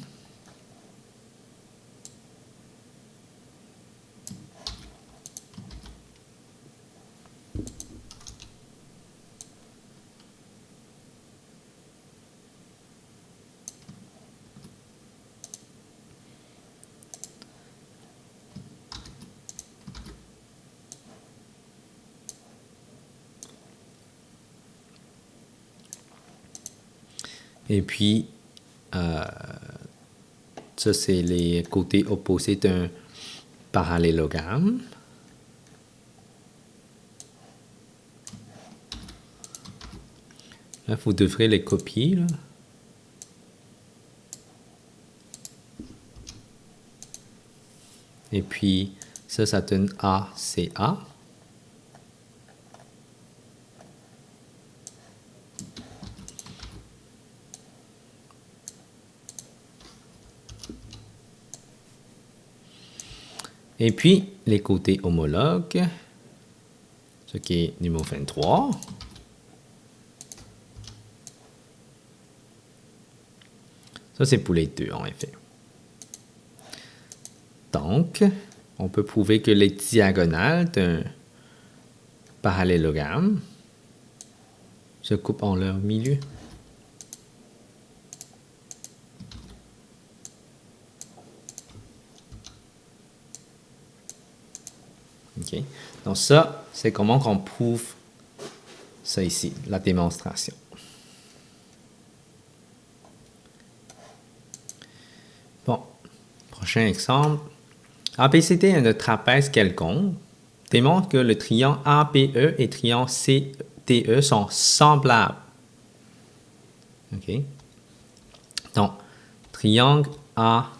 Et puis, ça, c'est les côtés opposés d'un parallélogramme. Là, vous devrez les copier, là. Et puis, ça donne ACA. Et puis, les côtés homologues, ce qui est numéro 23. Ça, c'est pour les deux, en effet. Donc, on peut prouver que les diagonales d'un parallélogramme se coupent en leur milieu. OK. Donc ça, c'est comment qu'on prouve ça ici, la démonstration. Bon, prochain exemple. ABCD est un trapèze quelconque démontre que le triangle APE et triangle CTE sont semblables. OK. Donc, triangle APE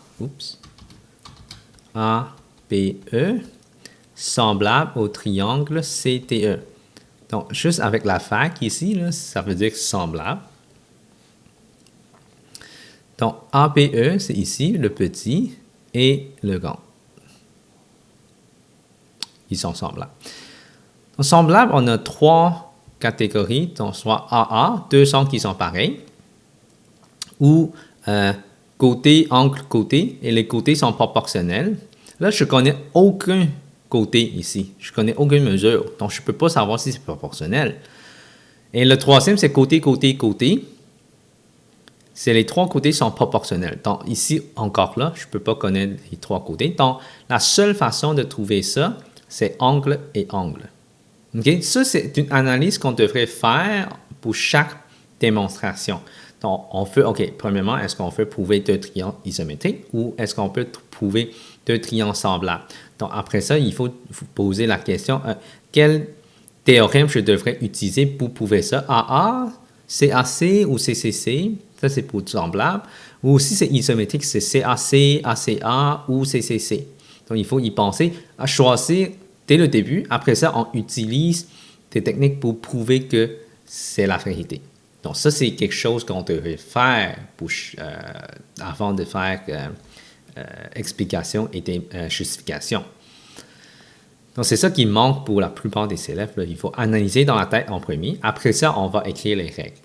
semblable au triangle CTE. Donc, juste avec la fac ici, là, ça veut dire semblable. Donc, APE, c'est ici le petit et le grand. Ils sont semblables. Donc, semblables, on a trois catégories, donc soit AA, deux sangles qui sont pareils, ou côté, angle, côté, et les côtés sont proportionnels. Là, je ne connais aucun côté ici. Je ne connais aucune mesure, donc je ne peux pas savoir si c'est proportionnel. Et le troisième, c'est côté, côté, côté. C'est les trois côtés sont proportionnels. Donc ici, encore là, je ne peux pas connaître les trois côtés. Donc, la seule façon de trouver ça, c'est angle et angle. Okay? Ça, c'est une analyse qu'on devrait faire pour chaque démonstration. Donc, on fait, OK, premièrement, est-ce qu'on peut prouver deux triangles isométriques ou est-ce qu'on peut prouver deux triangles semblables? Donc, après ça, il faut vous poser la question, quel théorème je devrais utiliser pour prouver ça? AA, CAC ou CCC? Ça, c'est pour semblable. Ou si c'est isométrique, c'est CAC, ACA ou CCC. Donc, il faut y penser à choisir dès le début. Après ça, on utilise des techniques pour prouver que c'est la vérité. Donc, ça, c'est quelque chose qu'on devrait faire avant de faire explication et justification. Donc, c'est ça qui manque pour la plupart des élèves. Là. Il faut analyser dans la tête en premier. Après ça, on va écrire les règles.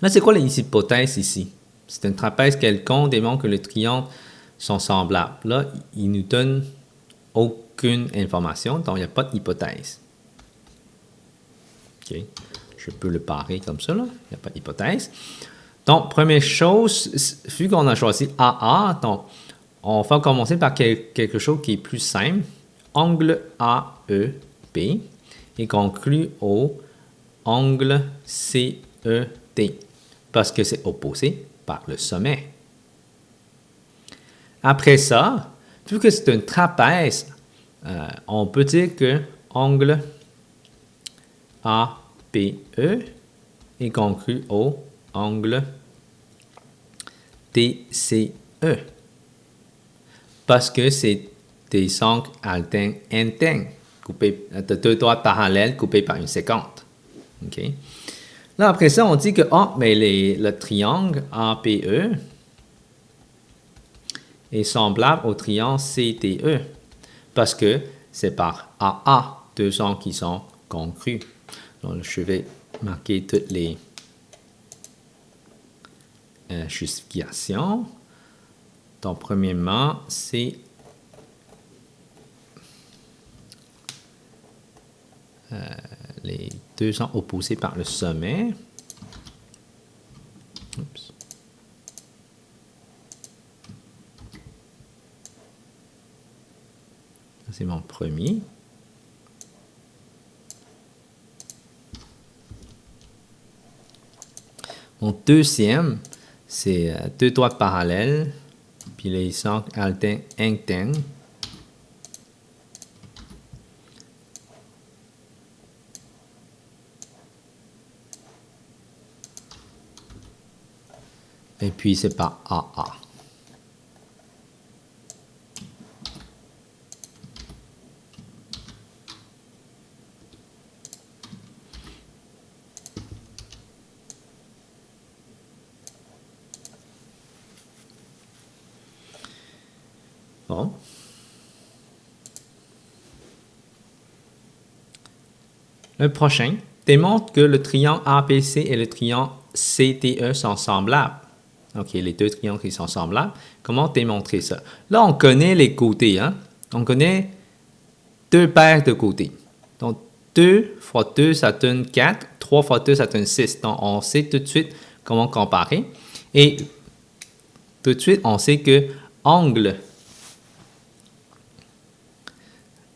Là, c'est quoi les hypothèses ici? C'est un trapèze quelconque démontre que les triangles sont semblables. Là, il nous donne aucune information, donc il n'y a pas d'hypothèse. OK. Je peux le parer comme ça, là. Il n'y a pas d'hypothèse. Donc, première chose, vu qu'on a choisi AA, donc, on va commencer par quelque chose qui est plus simple. Angle AEB et conclut au angle CED parce que c'est opposé par le sommet. Après ça, vu que c'est un trapèze, on peut dire que angle APE est conclu au angle DCE parce que c'est des angles alternes internes de deux droites parallèles coupées par une séquente. Okay. Là, après ça, on dit que mais le triangle APE est semblable au triangle CTE parce que c'est par AA, deux angles qui sont congrus. Donc, je vais marquer toutes les justifications. Donc, premièrement, c'est les deux angles opposés par le sommet. Oups. C'est mon premier. Mon deuxième, c'est deux droites parallèles, puis les angles alternes internes. Et puis, c'est par AA. Bon. Le prochain, démontre que le triangle ABC et le triangle CTE sont semblables. OK, les deux triangles qui sont semblables. Comment démontrer ça? Là, on connaît les côtés. Hein? On connaît deux paires de côtés. Donc, 2 fois 2, ça donne 4. 3 fois 2, ça donne 6. Donc, on sait tout de suite comment comparer. Et tout de suite, on sait que angle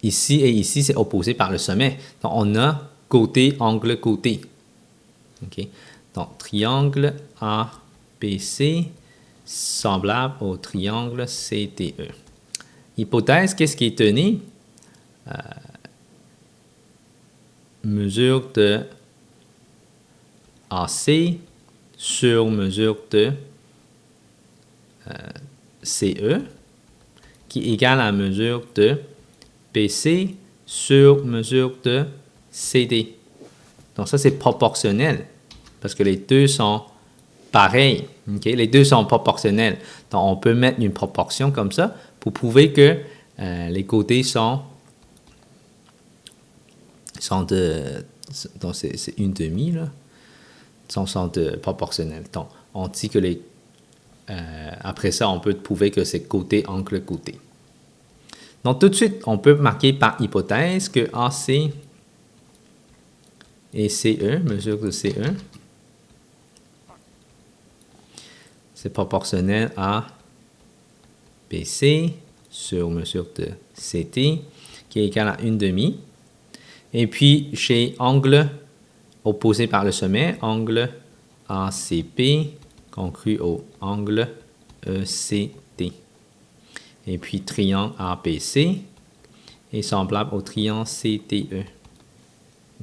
ici et ici, c'est opposé par le sommet. Donc, on a côté, angle, côté. OK? Donc, triangle ABC semblable au triangle CTE. Hypothèse, qu'est-ce qui est donné? Mesure de AC sur mesure de CE qui est égale à mesure de BC sur mesure de CD. Donc ça, c'est proportionnel parce que les deux sont pareils. Okay? Les deux sont proportionnels. Donc on peut mettre une proportion comme ça pour prouver que les côtés sont de... Donc c'est une demi, là. Sont de proportionnels. Donc on dit que les... après ça, on peut prouver que c'est côté, angle, côté. Donc, tout de suite, on peut marquer par hypothèse que AC et CE, mesure de CE, c'est proportionnel à BC sur mesure de CT, qui est égal à une demi. Et puis, chez angle opposé par le sommet, angle ACP conclu au angle ECT. Et puis, triangle ABC est semblable au triangle CTE.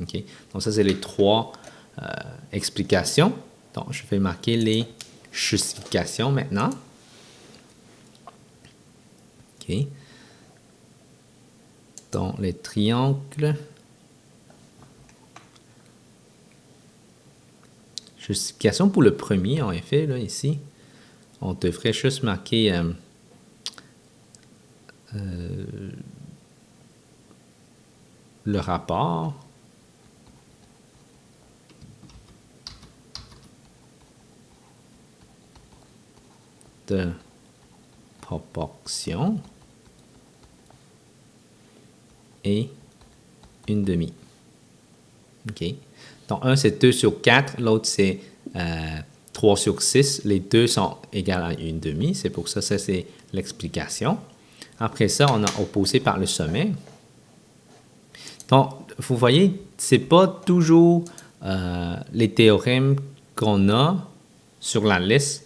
Okay? Donc, ça, c'est les trois explications. Donc, je vais marquer les justifications maintenant. OK. Donc, les triangles. Justification pour le premier, en effet, là, ici. On devrait juste marquer le rapport de proportion et une demi. OK. Donc, un, c'est 2 sur 4, l'autre, c'est 3 sur 6. Les deux sont égales à une demi. C'est pour ça, ça, c'est l'explication. Après ça, on a opposé par le sommet. Donc, vous voyez, ce n'est pas toujours les théorèmes qu'on a sur la liste,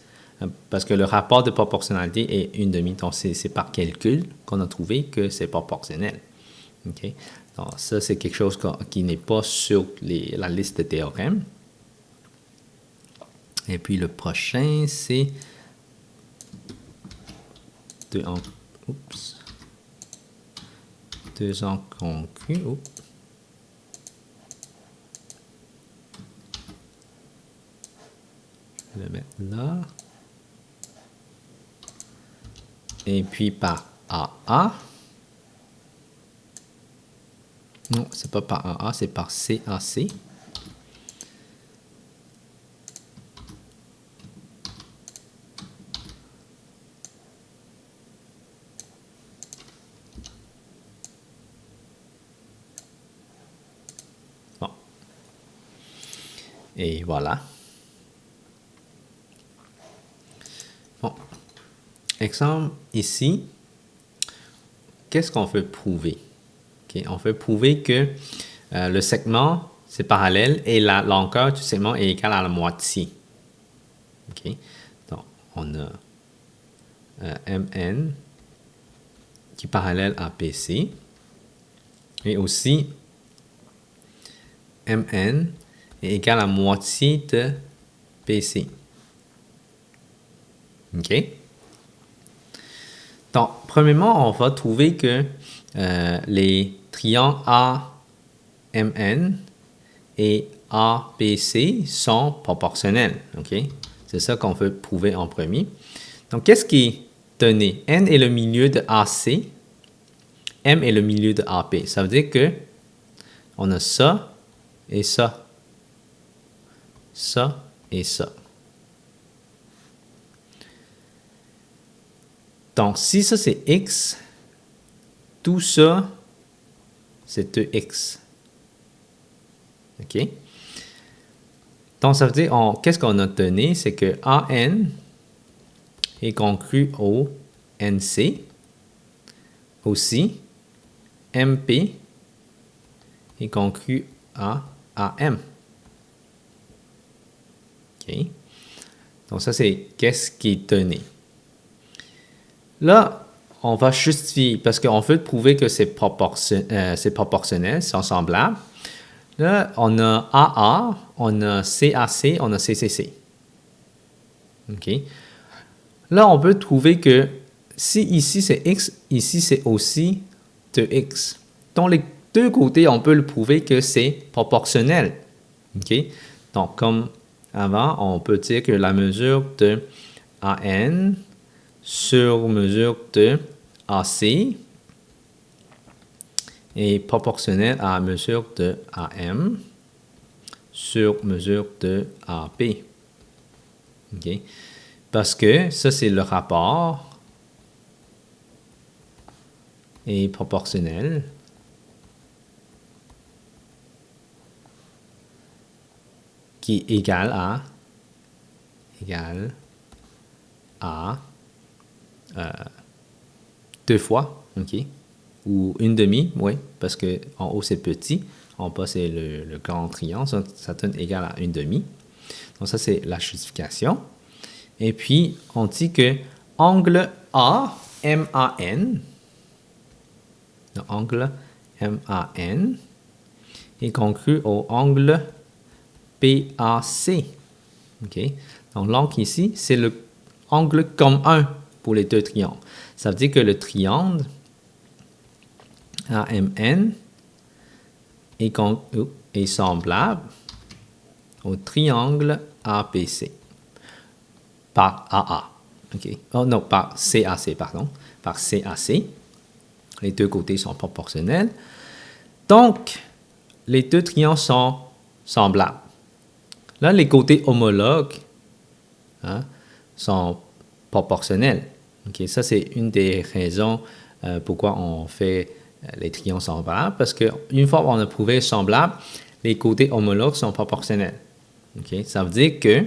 parce que le rapport de proportionnalité est une demi. Donc, c'est par calcul qu'on a trouvé que c'est proportionnel. OK? Donc, ça, c'est quelque chose qui n'est pas sur la liste de théorèmes. Et puis, le prochain, c'est deux angles congrus. Je vais le mettre là. Et puis, par AA. Non, c'est pas par AA, c'est par CAC. Bon. Et voilà. Bon. Exemple ici. Qu'est-ce qu'on veut prouver? Okay. On veut prouver que le segment, c'est parallèle et la longueur du segment est égale à la moitié. Okay. Donc, on a MN qui est parallèle à BC et aussi MN est égal à la moitié de BC. OK? Donc, premièrement, on va trouver que les triangles AMN et ABC sont proportionnels. OK? C'est ça qu'on veut prouver en premier. Donc, qu'est-ce qui est donné? N est le milieu de AC, M est le milieu de AP. Ça veut dire que on a ça et ça. Ça et ça. Donc, si ça c'est x, tout ça, c'est 2x. OK? Donc, ça veut dire, qu'est-ce qu'on a donné? C'est que AN est conclu au NC. Aussi, MP est conclu à AM. OK? Donc, ça, c'est qu'est-ce qui est donné. Là, on va justifier, parce qu'on veut prouver que c'est proportionnel, c'est semblable. Là, on a AA, on a CAC, on a CCC. OK? Là, on peut trouver que si ici c'est X, ici c'est aussi 2X. Dans les deux côtés, on peut le prouver que c'est proportionnel. OK? Donc, comme avant, on peut dire que la mesure de AN sur mesure de AC est proportionnelle à la mesure de AM sur mesure de AB. OK? Parce que ça, c'est le rapport est proportionnel qui est égal à 2 fois, OK? Ou une demi, oui, parce que en haut c'est petit, en bas c'est le grand triangle, ça donne égal à une demi. Donc ça c'est la justification. Et puis on dit que angle A, MAN, l'angle MAN est conclu au angle PAC. OK? Donc l'angle ici, c'est le angle commun pour les deux triangles. Ça veut dire que le triangle AMN est semblable au triangle APC par AA. OK? Oh non, par CAC, pardon. Par CAC. Les deux côtés sont proportionnels. Donc, les deux triangles sont semblables. Là, les côtés homologues sont proportionnels. Okay? Ça, c'est une des raisons pourquoi on fait les triangles semblables, parce qu'une fois qu'on a prouvé semblable, les côtés homologues sont proportionnels. Okay? Ça veut dire que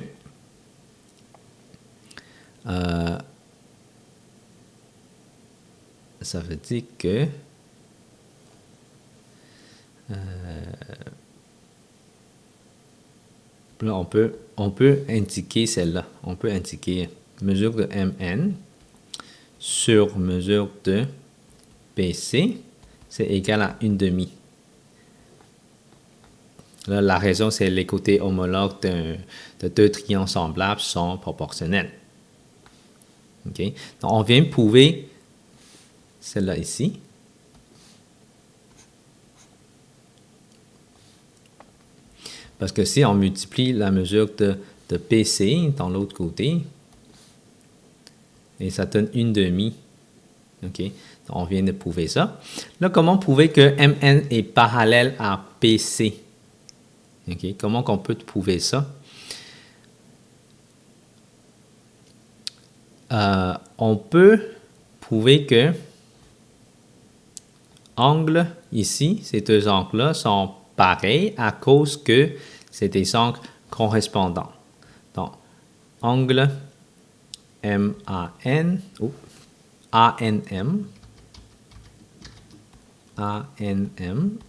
là, on peut indiquer celle-là. On peut indiquer mesure de MN sur mesure de PC, c'est égal à une demi. Là, la raison, c'est les côtés homologues de deux triangles semblables sont proportionnels. Okay? Donc, on vient de prouver celle-là ici. Parce que si on multiplie la mesure de PC dans l'autre côté, et ça donne une demi. OK? Donc, on vient de prouver ça. Là, comment prouver que MN est parallèle à PC? OK? Comment qu'on peut prouver ça? On peut prouver que angle ici, ces deux angles-là sont pareils à cause que c'est des angles correspondants. Donc, angle ANM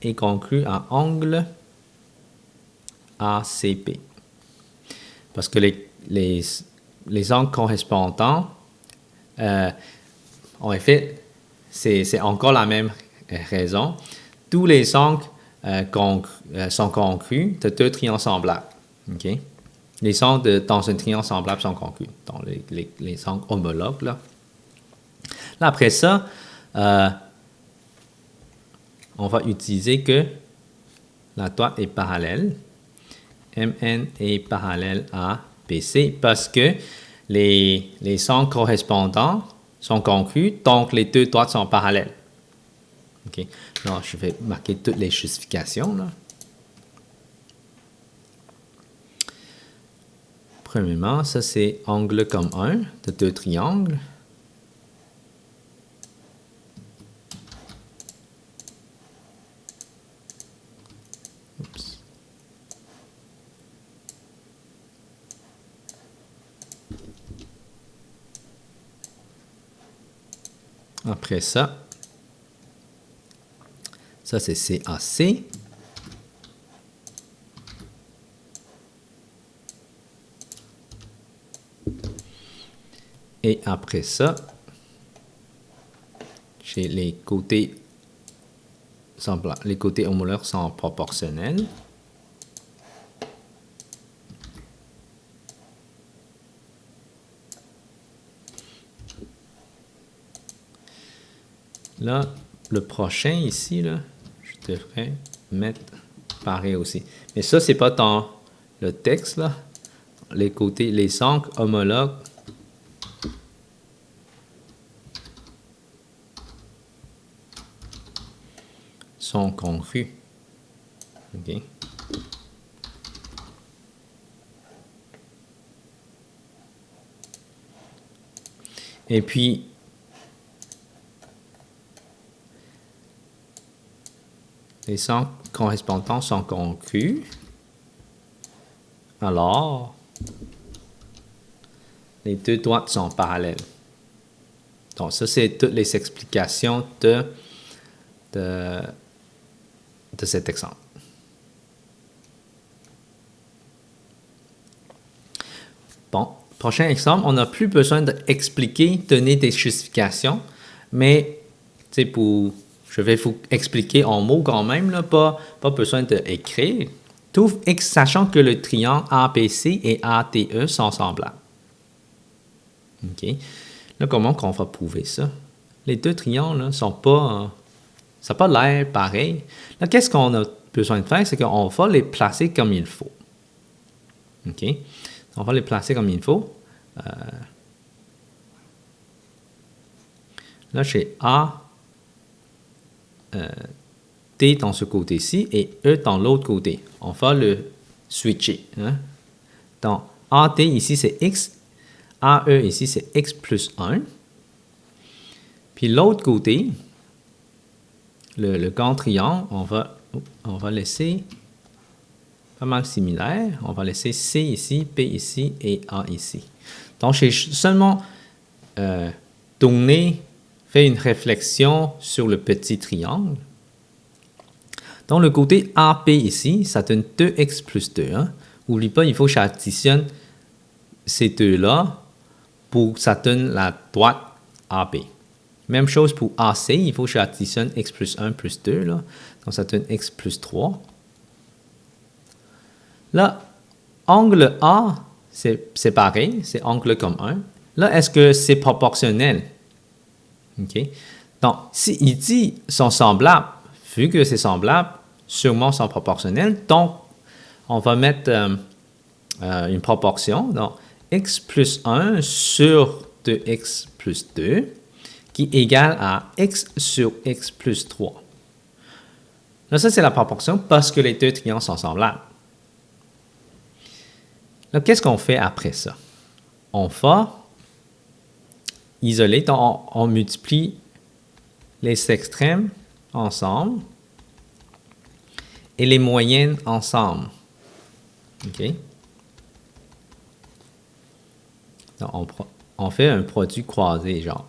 est conclu à angle ACP. Parce que les angles correspondants, en effet, c'est encore la même raison. Tous les angles sont congrus de deux triangles semblables. Okay? Les angles dans un triangle semblable sont congrus. Donc, les angles homologues. Là, après ça, on va utiliser que la droite est parallèle. MN est parallèle à PC parce que les angles correspondants sont congrus, donc les deux droites sont parallèles. OK. Alors, je vais marquer toutes les justifications. Là. Premièrement, ça c'est angle comme 1 de deux triangles. Oups. Après ça c'est CAC. Et après ça, j'ai les côtés semblants. Les côtés homologues sont proportionnels. Là, le prochain ici, là, je devrais mettre pareil aussi. Mais ça, c'est pas dans le texte, là. Les côtés, les angles homologues sont congrus. OK. Et puis, les angles correspondants sont congrus. Alors, les deux droites sont parallèles. Donc, ça, c'est toutes les explications de cet exemple. Bon, prochain exemple, on n'a plus besoin d'expliquer, donner des justifications, mais je vais vous expliquer en mots quand même, là, pas besoin d'écrire. Tout sachant que le triangle ABC et ATE sont semblables. OK. Là, comment on va prouver ça? Les deux triangles ne sont pas... ça n'a pas l'air pareil. Là, qu'est-ce qu'on a besoin de faire? C'est qu'on va les placer comme il faut. OK? On va les placer comme il faut. Là, j'ai A, T dans ce côté-ci et E dans l'autre côté. On va le switcher. Hein? Donc, AT ici, c'est X. AE ici, c'est X plus 1. Puis l'autre côté, le grand triangle, on va laisser pas mal similaire. On va laisser C ici, P ici et A ici. Donc, j'ai seulement fait une réflexion sur le petit triangle. Donc, le côté AP ici, ça donne 2x plus 2. Hein? N'oublie pas, il faut que j'additionne ces deux-là pour que ça donne la droite AB. Même chose pour AC, il faut que j'additionne x plus 1 plus 2. Là. Donc, ça donne x plus 3. Là, angle A, c'est pareil, c'est angle comme 1. Là, est-ce que c'est proportionnel? OK. Donc, si il dit sont semblables, vu que c'est semblable, sûrement sont proportionnels. Donc, on va mettre une proportion. Donc, x plus 1 sur 2x plus 2, qui est égal à x sur x plus 3. Là, ça, c'est la proportion parce que les deux triangles sont semblables. Là, qu'est-ce qu'on fait après ça? On va isoler, donc on multiplie les extrêmes ensemble et les moyennes ensemble. OK? Donc, on fait un produit croisé, genre.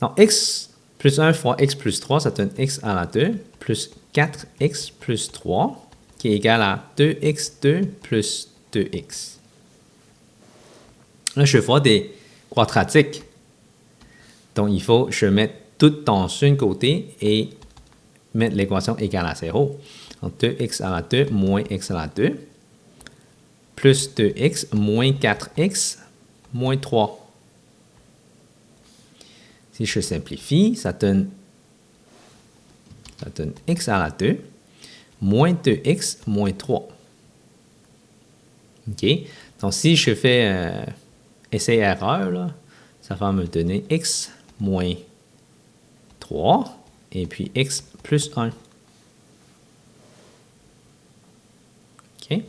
Donc, x plus 1 fois x plus 3, ça donne x à la 2, plus 4x plus 3, qui est égal à 2x2 plus 2x. Là, je vois des quadratiques. Donc, il faut que je mette tout dans un côté et mettre l'équation égale à 0. Donc, 2x à la 2 moins x à la 2, plus 2x moins 4x moins 3. Si je simplifie, ça donne x à la 2 moins 2x moins 3. OK? Donc, si je fais essai-erreur, là, ça va me donner x moins 3 et puis x plus 1. OK?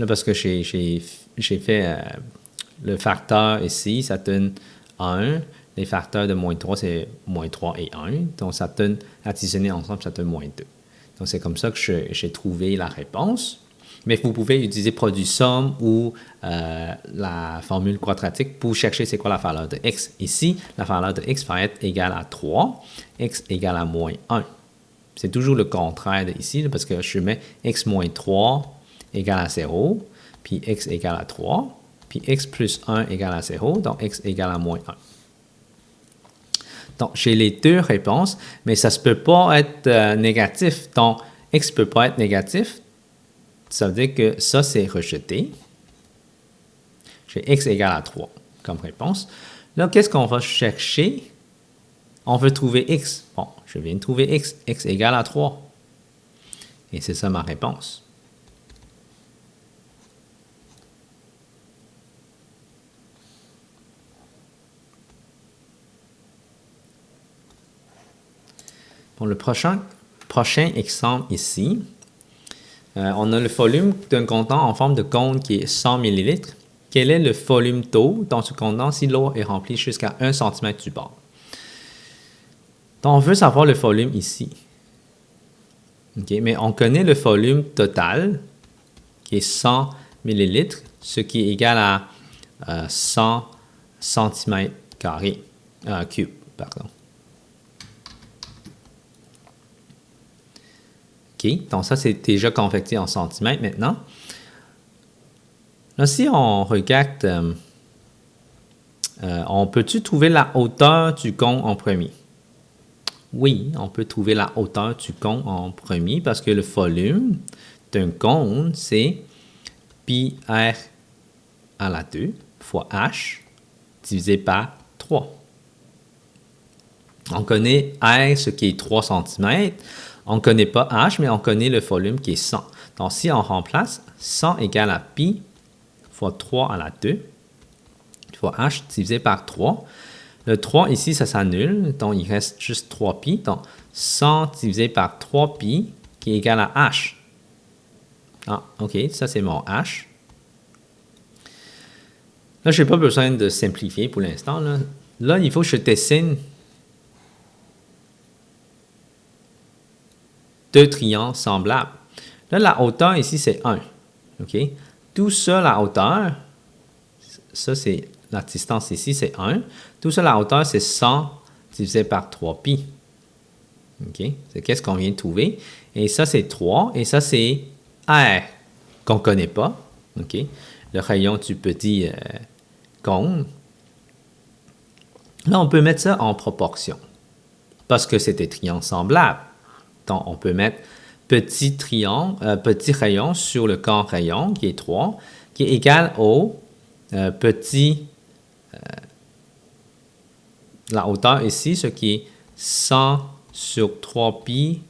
Là, parce que j'ai fait le facteur ici, ça donne 1. Les facteurs de moins 3, c'est moins 3 et 1. Donc, ça donne, additionné ensemble, ça donne moins 2. Donc, c'est comme ça que j'ai trouvé la réponse. Mais vous pouvez utiliser produit somme ou la formule quadratique pour chercher c'est quoi la valeur de x. Ici, la valeur de x va être égale à 3, x égale à moins 1. C'est toujours le contraire de ici, parce que je mets x moins 3 égale à 0, puis x égale à 3, puis x plus 1 égale à 0, donc x égale à moins 1. Donc, j'ai les deux réponses, mais ça ne peut pas être négatif. Donc, x ne peut pas être négatif. Ça veut dire que ça, c'est rejeté. J'ai x égale à 3 comme réponse. Là, qu'est-ce qu'on va chercher? On veut trouver x. Bon, je viens de trouver x. X égale à 3. Et c'est ça ma réponse. Pour le prochain exemple ici, on a le volume d'un contenant en forme de cône qui est 100 ml. Quel est le volume d'eau dans ce contenant si l'eau est remplie jusqu'à 1 cm du bord? Donc, on veut savoir le volume ici. Okay, mais on connaît le volume total, qui est 100 ml, ce qui est égal à 100 cm cubes. Pardon. OK, donc ça, c'est déjà converti en centimètres maintenant. Là, si on regarde, on peut-tu trouver la hauteur du cône en premier? Oui, on peut trouver la hauteur du cône en premier parce que le volume d'un cône, c'est pi r à la 2 fois h divisé par 3. On connaît r, ce qui est 3 cm. On ne connaît pas h, mais on connaît le volume qui est 100. Donc, si on remplace 100 égale à pi fois 3 à la 2 fois h divisé par 3, le 3 ici, ça s'annule, donc il reste juste 3 pi. Donc, 100 divisé par 3 pi qui est égal à h. Ah, OK, ça c'est mon h. Là, je n'ai pas besoin de simplifier pour l'instant. Là, il faut que je dessine deux triangles semblables. Là, la hauteur ici, c'est 1. OK? Tout ça, la hauteur, ça c'est la distance ici, c'est 1. Tout ça, la hauteur, c'est 100 divisé par 3 pi. OK? C'est qu'est-ce qu'on vient de trouver. Et ça, c'est 3. Et ça, c'est R, qu'on ne connaît pas. OK? Le rayon du petit cône. Là, on peut mettre ça en proportion. Parce que c'est des triangles semblables. Donc, on peut mettre petit rayon sur le camp rayon, qui est 3, qui est égal au la hauteur ici, ce qui est 100 sur 3 pi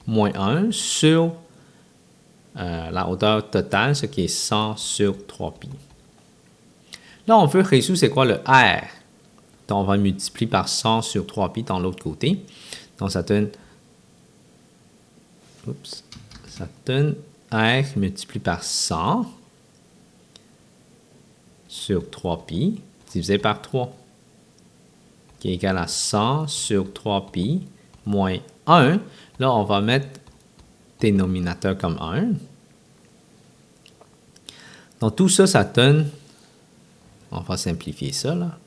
moins 1 sur la hauteur totale, ce qui est 100 sur 3 pi. Là, on veut résoudre c'est quoi le R. Donc, on va multiplier par 100 sur 3 pi dans l'autre côté. Donc, ça donne R multiplié par 100 sur 3 pi divisé par 3, qui est égal à 100 sur 3 pi moins 1. Là, on va mettre dénominateur comme 1. Donc, tout ça, ça donne... On va simplifier ça, là.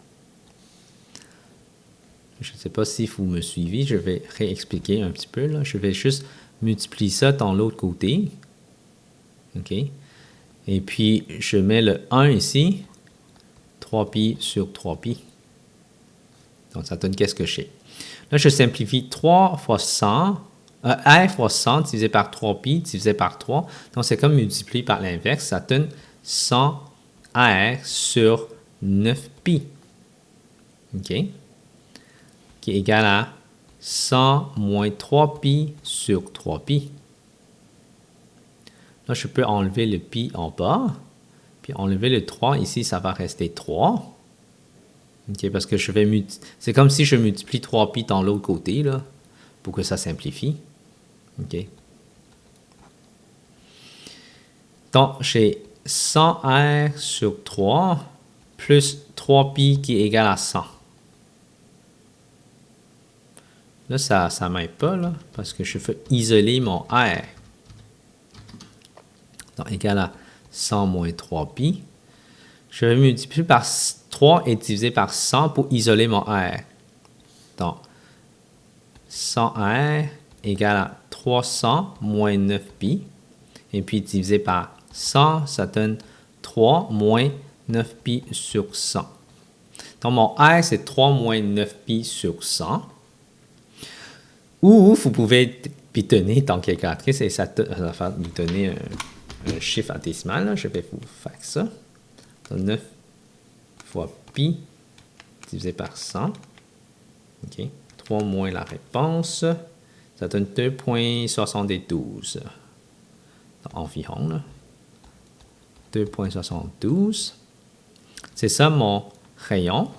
Je ne sais pas si vous me suivez. Je vais réexpliquer un petit peu, là. Je vais juste multiplier ça dans l'autre côté. OK? Et puis, je mets le 1 ici. 3 pi sur 3 pi. Donc, ça donne qu'est-ce que j'ai. Là, je simplifie 3 fois 100. R fois 100 divisé par 3 pi divisé par 3. Donc, c'est comme multiplier par l'inverse. Ça donne 100 R sur 9 pi. OK? Qui est égal à 100 moins 3 pi sur 3 pi. Là, je peux enlever le pi en bas. Puis enlever le 3. Ici, ça va rester 3. OK, parce que je vais c'est comme si je multiplie 3 pi dans l'autre côté, là, pour que ça simplifie. OK. Donc, j'ai 100R sur 3 plus 3pi qui est égal à 100. Là, ça ne m'aide pas, là, parce que je fais isoler mon R. Donc, égal à 100 moins 3pi. Je vais multiplier par 3 et diviser par 100 pour isoler mon R. Donc, 100R égale à 300 moins 9pi. Et puis, divisé par 100, ça donne 3 moins 9pi sur 100. Donc, mon R, c'est 3 moins 9pi sur 100. Ou vous pouvez pitonner dans calculatrice et ça va vous donner un chiffre à décimal. Là. Je vais vous faire ça. Donc, 9 fois pi divisé par 100. OK. 3 moins la réponse. Ça donne 2,72. Environ. 2,72. C'est ça mon rayon.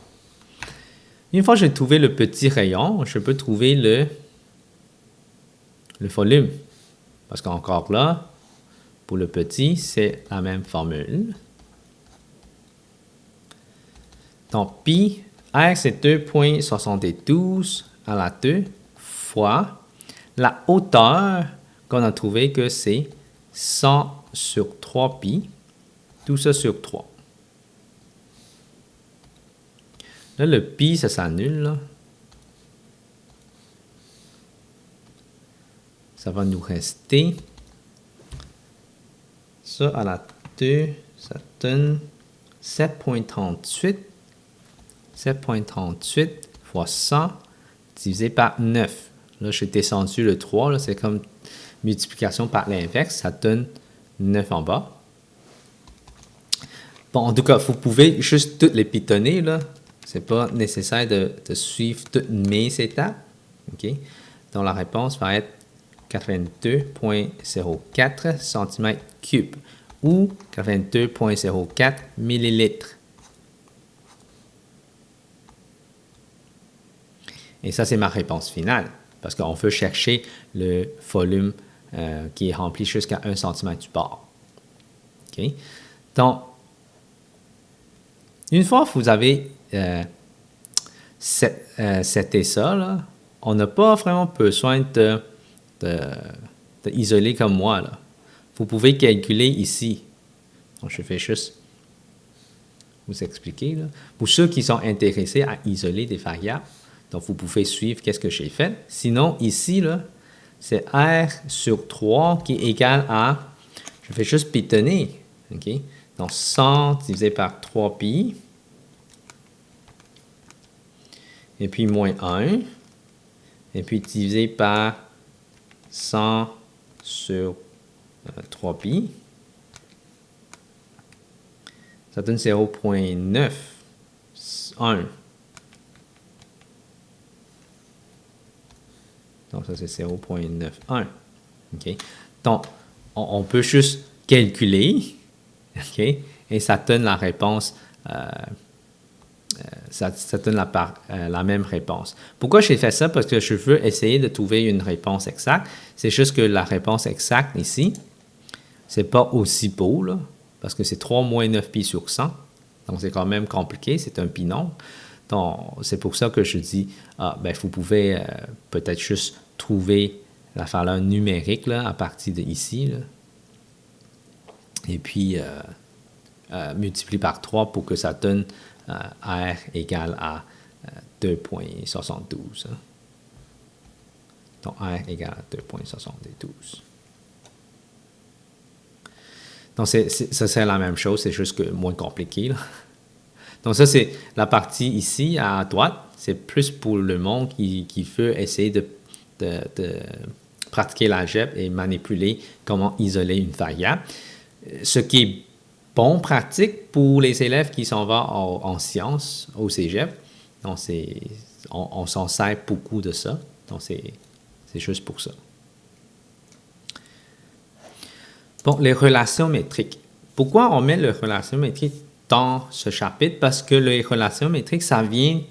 Une fois que j'ai trouvé le petit rayon, je peux trouver le volume. Parce qu'encore là, pour le petit, c'est la même formule. Donc, pi, R, c'est 2,72 à la 2 fois la hauteur qu'on a trouvé que c'est 100 sur 3pi, tout ça sur 3. Là, le pi, ça s'annule. Ça va nous rester. Ça à la 2, ça donne 7,38. 7,38 fois 100 divisé par 9. Là, j'ai descendu le 3. C'est comme multiplication par l'inverse. Ça donne 9 en bas. Bon, en tout cas, vous pouvez juste toutes les pitonner. Ce n'est pas nécessaire de suivre toutes mes étapes. OK? Donc, la réponse va être 82,04 cm3 ou 82,04 millilitres. Et ça, c'est ma réponse finale, parce qu'on veut chercher le volume qui est rempli jusqu'à 1 cm du bord. OK? Donc, une fois que vous avez seté ça, là, on n'a pas vraiment besoin d'isoler comme moi. Là. Vous pouvez calculer ici. Donc, je vais juste vous expliquer. Là. Pour ceux qui sont intéressés à isoler des variables, donc vous pouvez suivre qu'est-ce que j'ai fait. Sinon, ici, c'est R sur 3 qui est égal à, je vais juste pitonner. Okay? Donc, 100 divisé par 3pi. Et puis, moins 1. Et puis, divisé par 100 sur 3pi. Ça donne 0,91. Donc, ça, c'est 0,91. OK? Donc, on peut juste calculer. OK? Et ça donne la réponse. Ça donne la même réponse. Pourquoi j'ai fait ça? Parce que je veux essayer de trouver une réponse exacte. C'est juste que la réponse exacte ici, c'est pas aussi beau, là, parce que c'est 3 moins 9pi sur 100. Donc, c'est quand même compliqué. C'est un binombre. Donc, c'est pour ça que je dis, vous pouvez peut-être juste trouver la valeur numérique là, à partir de ici. Là. Et puis, multiplier par 3 pour que ça donne R égale à 2,72. Hein. Donc, R égale à 2,72. Donc, ça c'est la même chose, c'est juste que moins compliqué. Là. Donc, ça, c'est la partie ici, à droite. C'est plus pour le monde qui veut essayer de pratiquer l'algèbre et manipuler comment isoler une variable. Ce qui est bon pratique pour les élèves qui s'en vont en sciences au cégep. Donc, on s'en sert beaucoup de ça. Donc, c'est juste pour ça. Bon, les relations métriques. Pourquoi on met les relations métriques dans ce chapitre? Parce que les relations métriques, ça vient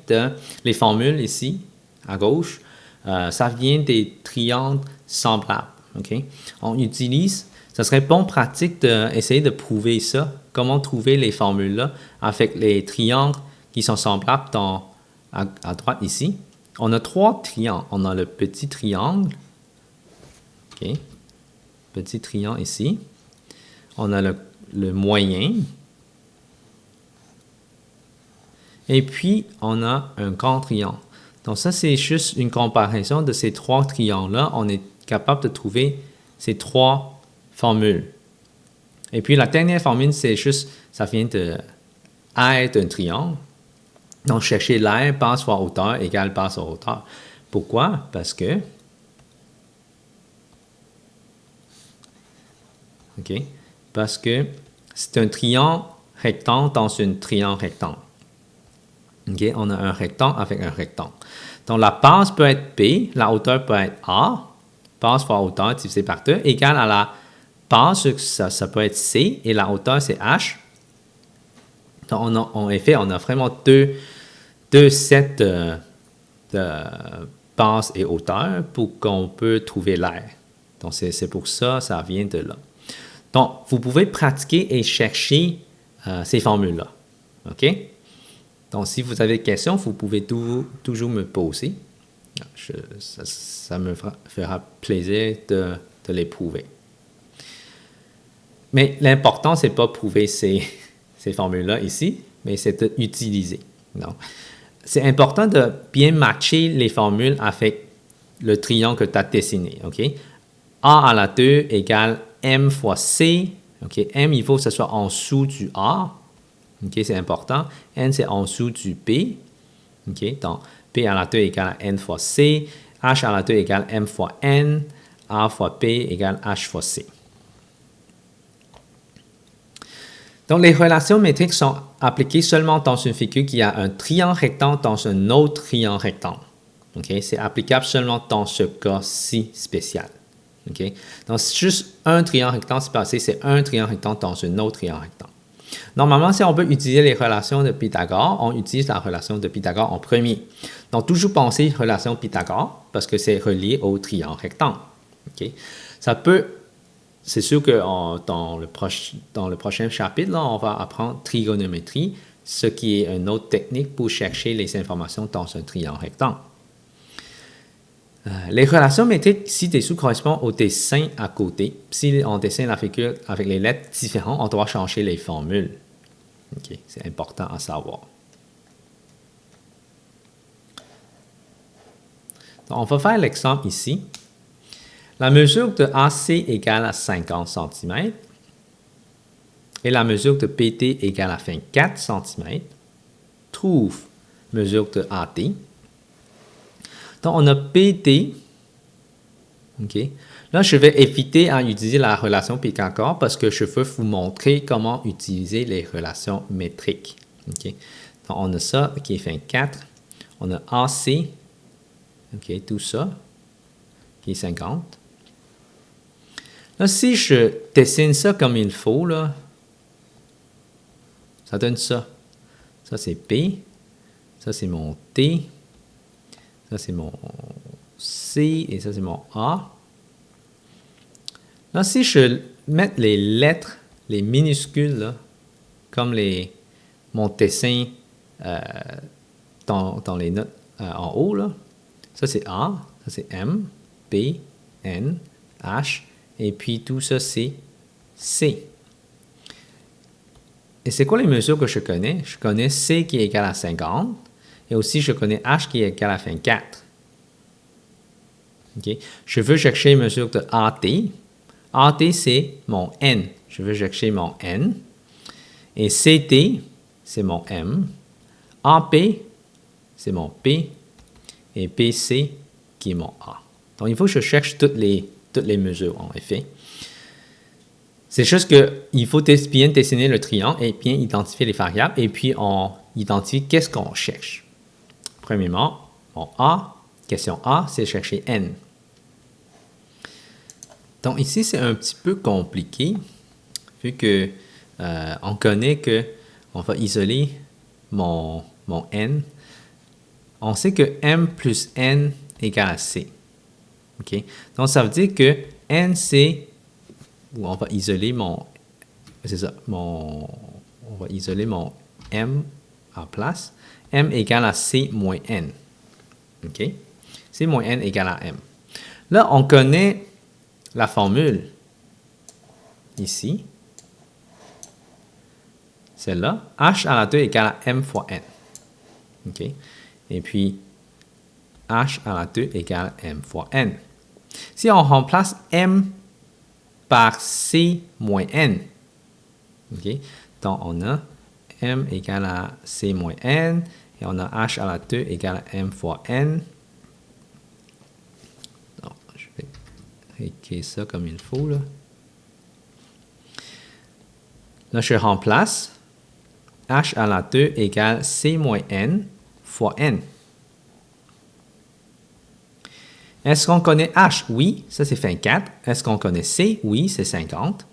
les formules ici, à gauche, ça vient des triangles semblables. Okay? On utilise, ça serait bon pratique d'essayer de prouver ça, comment trouver les formules-là avec les triangles qui sont semblables à droite ici. On a 3 triangles. On a le petit triangle, OK, petit triangle ici. On a le moyen. Et puis, on a un grand triangle. Donc ça, c'est juste une comparaison de ces 3 triangles-là. On est capable de trouver ces 3 formules. Et puis, la dernière formule, c'est juste, ça vient de aire d'un triangle. Donc, chercher l'aire, base fois hauteur égale base fois hauteur. Pourquoi? Parce que, OK, parce que c'est un triangle rectangle dans un triangle rectangle. OK, on a un rectangle avec un rectangle. Donc, la base peut être B, la hauteur peut être A, base fois hauteur divisé par 2, égale à la base, ça peut être C, et la hauteur, c'est H. Donc, en effet, on a vraiment deux sets de base et hauteur pour qu'on peut trouver l'aire. Donc, c'est pour ça, ça vient de là. Donc, vous pouvez pratiquer et chercher ces formules-là. OK? Donc, si vous avez des questions, vous pouvez toujours me poser. Ça me fera plaisir de les prouver. Mais l'important, ce n'est pas prouver ces formules-là ici, mais c'est d'utiliser. Donc, c'est important de bien matcher les formules avec le triangle que tu as dessiné. OK? A à la 2 égale M fois C. OK? M, il faut que ce soit en dessous du A. OK? C'est important. N, c'est en dessous du P. OK? Donc, P à la 2 égale N fois C. H à la 2 égale M fois N. A fois P égale H fois C. Donc, les relations métriques sont appliquées seulement dans une figure qui a un triangle rectangle dans un autre triangle rectangle. Okay? C'est applicable seulement dans ce cas-ci spécial. Okay? Donc, c'est juste un triangle rectangle, c'est un triangle rectangle dans un autre triangle rectangle. Normalement, si on veut utiliser les relations de Pythagore, on utilise la relation de Pythagore en premier. Donc, toujours penser relation Pythagore parce que c'est relié au triangle rectangle. Okay? Ça peut... C'est sûr que dans le prochain chapitre, là, on va apprendre trigonométrie, ce qui est une autre technique pour chercher les informations dans un triangle rectangle. Les relations métriques ci-dessous correspondent au dessin à côté. Si on dessine la figure avec les lettres différentes, on doit changer les formules. Okay, c'est important à savoir. Donc, on va faire l'exemple ici. La mesure de AC égale à 50 cm et la mesure de PT égale à 24 cm. Trouve mesure de AT. Donc, on a PT. OK. Là, je vais éviter à utiliser la relation Pythagore parce que je veux vous montrer comment utiliser les relations métriques. OK. Donc, on a ça qui est 24. On a AC. OK, tout ça qui est 50. Là, si je dessine ça comme il faut, là, ça donne ça. Ça, c'est P. Ça, c'est mon T. Ça, c'est mon C. Et ça, c'est mon A. Là, si je mets les lettres, les minuscules, là, comme mon dessin dans les notes en haut, là, ça, c'est A. Ça, c'est M, B, N, H. Et puis, tout ça, c'est C. Et c'est quoi les mesures que je connais? Je connais C qui est égal à 50. Et aussi, je connais H qui est égal à 24. Okay? Je veux chercher les mesures de AT. AT, c'est mon N. Je veux chercher mon N. Et CT, c'est mon M. AP, c'est mon P. Et PC, qui est mon A. Donc, il faut que je cherche toutes les mesures, en effet. C'est juste qu'il faut bien dessiner le triangle et bien identifier les variables. Et puis, on identifie qu'est-ce qu'on cherche. Premièrement, mon A, question A, c'est chercher N. Donc, ici, c'est un petit peu compliqué, vu que on connaît qu'on va isoler mon N. On sait que M plus N égale à C. Okay? Donc, ça veut dire que N, c'est où on va isoler mon... C'est ça, on va isoler mon m en place. M égale à C moins N. OK? C moins N égale à M. Là, on connaît la formule ici. Celle-là. H à la 2 égale à M fois N. OK? Et puis, H à la 2 égale à M fois N. Si on remplace M par C moins N, OK? Donc, on a M égale à C moins N, et on a H à la 2 égale à M fois N. Donc, je vais écrire ça comme il faut, là. Là, je remplace. H à la 2 égale C moins N fois N. Est-ce qu'on connaît H? Oui, ça c'est 24. Est-ce qu'on connaît C? Oui, c'est 50.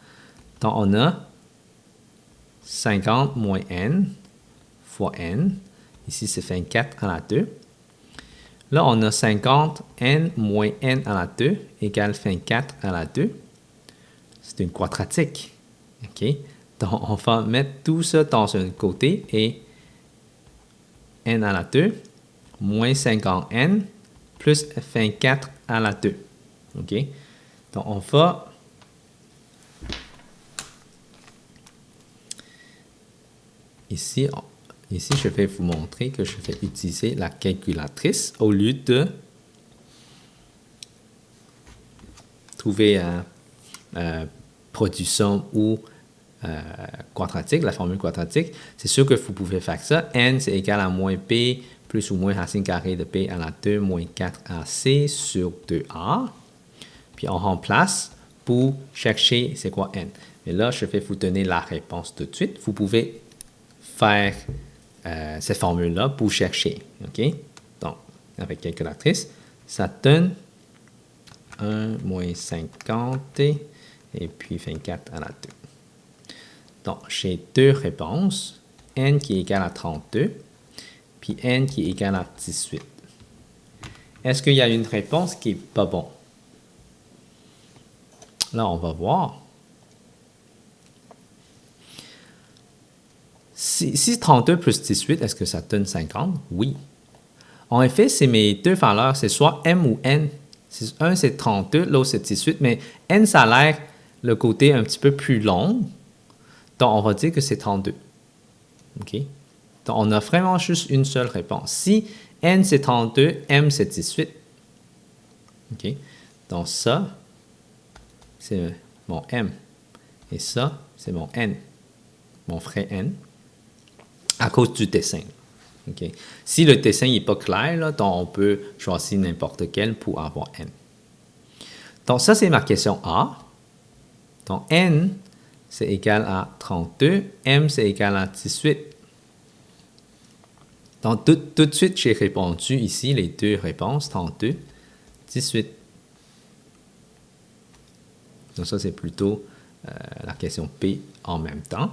Donc, on a 50 moins N fois N. Ici, c'est 24 à la 2. Là, on a 50 N moins N à la 2 égale 24 à la 2. C'est une quadratique. OK? Donc, on va mettre tout ça dans un côté et N à la 2 moins 50N plus 24 à la 2. OK? Donc, on va... Ici, je vais vous montrer que je vais utiliser la calculatrice au lieu de trouver produit somme ou quadratique, la formule quadratique. C'est sûr que vous pouvez faire ça. N, c'est égal à moins P plus ou moins racine carrée de P à la 2 moins 4AC sur 2A. Puis on remplace pour chercher c'est quoi N. Mais là, je vais vous donner la réponse tout de suite. Vous pouvez faire cette formule-là pour chercher. OK? Donc, avec calculatrice, ça donne 1 moins 50 et puis 24 à la 2. Donc, j'ai deux réponses. N qui est égal à 32, puis N qui est égal à 18. Est-ce qu'il y a une réponse qui n'est pas bonne? Là, on va voir. Si 32 plus 18, est-ce que ça donne 50? Oui. En effet, c'est mes deux valeurs, c'est soit M ou N. Un, c'est 32, l'autre, c'est 18, mais N, ça a l'air le côté un petit peu plus long. Donc, on va dire que c'est 32. OK? Donc, on a vraiment juste une seule réponse. Si N, c'est 32, M, c'est 18. OK? Donc, ça, c'est mon M. Et ça, c'est mon N. Mon vrai N. À cause du dessin. Okay. Si le dessin n'est pas clair, là, donc on peut choisir n'importe quel pour avoir N. Donc, ça, c'est ma question A. Donc, N, c'est égal à 32. M, c'est égal à 18. Donc, tout de suite, j'ai répondu ici les deux réponses, 32, 18. Donc, ça, c'est plutôt la question P en même temps.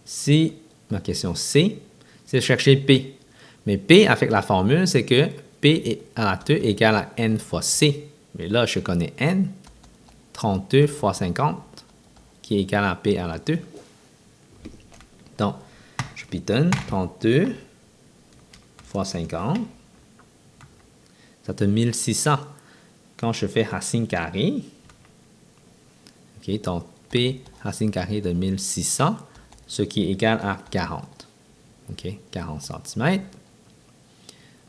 Si ma question C, c'est chercher P. Mais P, avec la formule, c'est que P à la 2 égale à N fois C. Mais là, je connais N, 32 fois 50, qui est égal à P à la 2. Donc, je pitonne 32 fois 50. Ça donne 1600. Quand je fais racine carrée, OK, donc P racine carrée de 1600, ce qui est égal à 40. OK, 40 cm.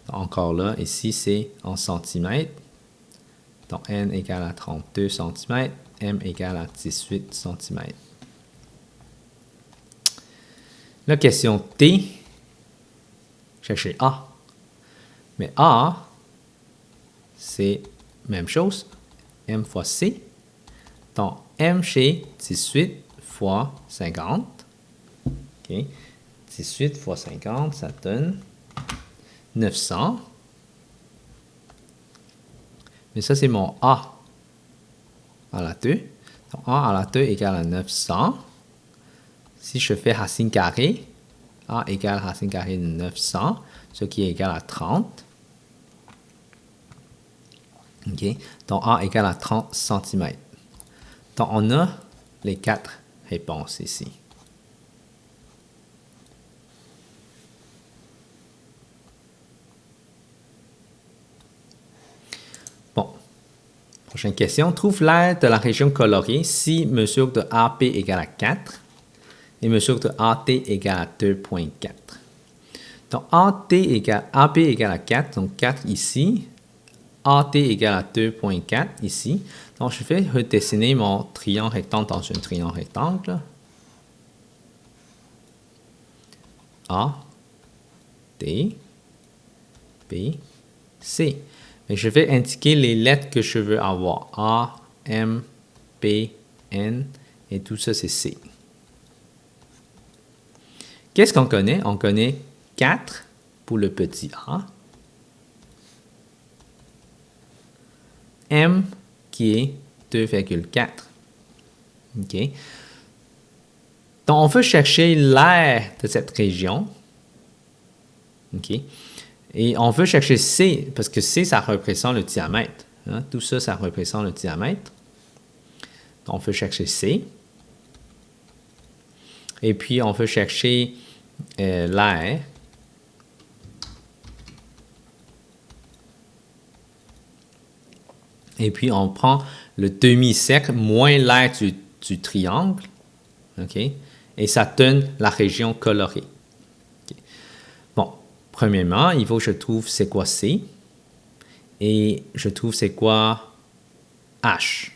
Encore là, ici, c'est en centimètres. Donc, N égale à 32 cm, M égale à 18 cm. La question D, cherchez A. Mais A, c'est même chose, M fois C. Donc, M chez 18 fois 50. OK. 18 fois 50, ça donne 900. Mais ça, c'est mon A à la 2. Donc, A à la 2 égale à 900. Si je fais racine carrée, A égale racine carrée de 900, ce qui est égal à 30. OK. Donc, A égale à 30 cm. Donc, on a les 4 réponses ici. Bon. Prochaine question. Trouve l'aire de la région colorée si mesure de AP égale à 4 et mesure de AT égale à 2,4. Donc, AP égale à 4, donc 4 ici. AT égale à 2,4 ici. Donc, je vais redessiner mon triangle rectangle dans un triangle rectangle. A, D, B, C. Et je vais indiquer les lettres que je veux avoir. A, M, B, N, et tout ça, c'est C. Qu'est-ce qu'on connaît? On connaît 4 pour le petit a. M qui est 2,4. OK. Donc, on veut chercher l'aire de cette région. OK. Et on veut chercher C, parce que C, ça représente le diamètre. Hein? Tout ça, ça représente le diamètre. Donc, on veut chercher C. Et puis, on veut chercher l'aire. Et puis, on prend le demi-cercle moins l'aire du triangle. OK? Et ça donne la région colorée. Okay. Bon, premièrement, il faut que je trouve c'est quoi C. Et je trouve c'est quoi H.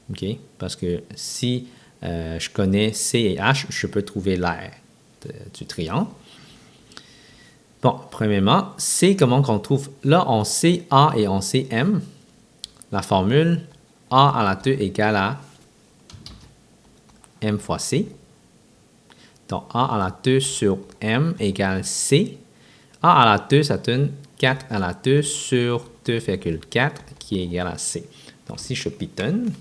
OK? Parce que si je connais C et H, je peux trouver l'aire du triangle. Bon, premièrement, C, comment qu'on trouve? Là, on sait A et on sait M. La formule A à la 2 égale à M fois C. Donc, A à la 2 sur M égale C. A à la 2, ça donne 4 à la 2 sur 2,4 qui est égal à C. Donc, si je pitonne,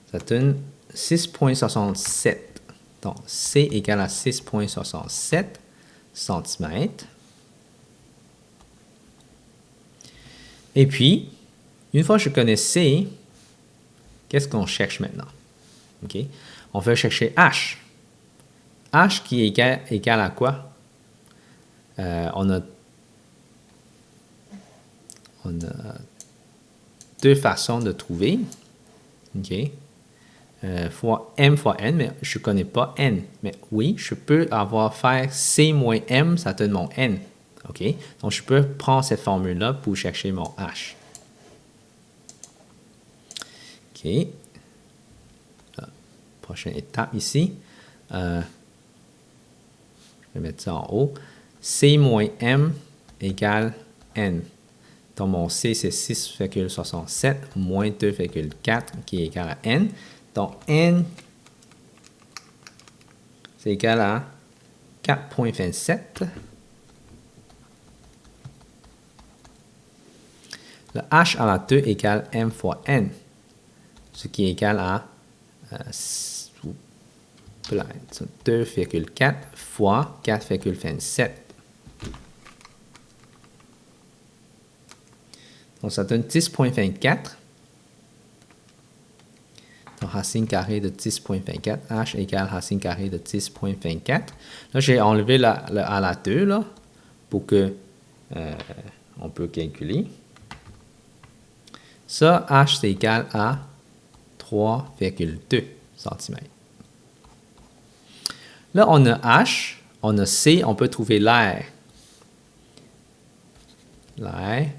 ça donne 6,67. Donc, C égale à 6,67 cm. Et puis, une fois que je connais C, qu'est-ce qu'on cherche maintenant? Okay. On veut chercher H. H qui est égal à quoi? On a deux façons de trouver. Okay. Fois M fois N, mais je ne connais pas N. Mais oui, je peux faire C moins M, ça donne mon N. OK? Donc, je peux prendre cette formule-là pour chercher mon H. OK. Prochaine étape ici. Je vais mettre ça en haut. C moins M égale N. Donc, mon C, c'est 6,67 moins 2,4 qui est égal à N. Donc, N, c'est égal à 4,27. Le H à la 2 égale M fois N, ce qui est égal à 2,4 fois 4,27. Donc, ça donne 10,24. Donc, racine carrée de 10,24. H égale racine carrée de 10,24. Là, j'ai enlevé le à la 2 là, pour que on peut calculer. Ça, H, c'est égal à 3,2 cm. Là, on a H, on a C, on peut trouver l'aire. L'aire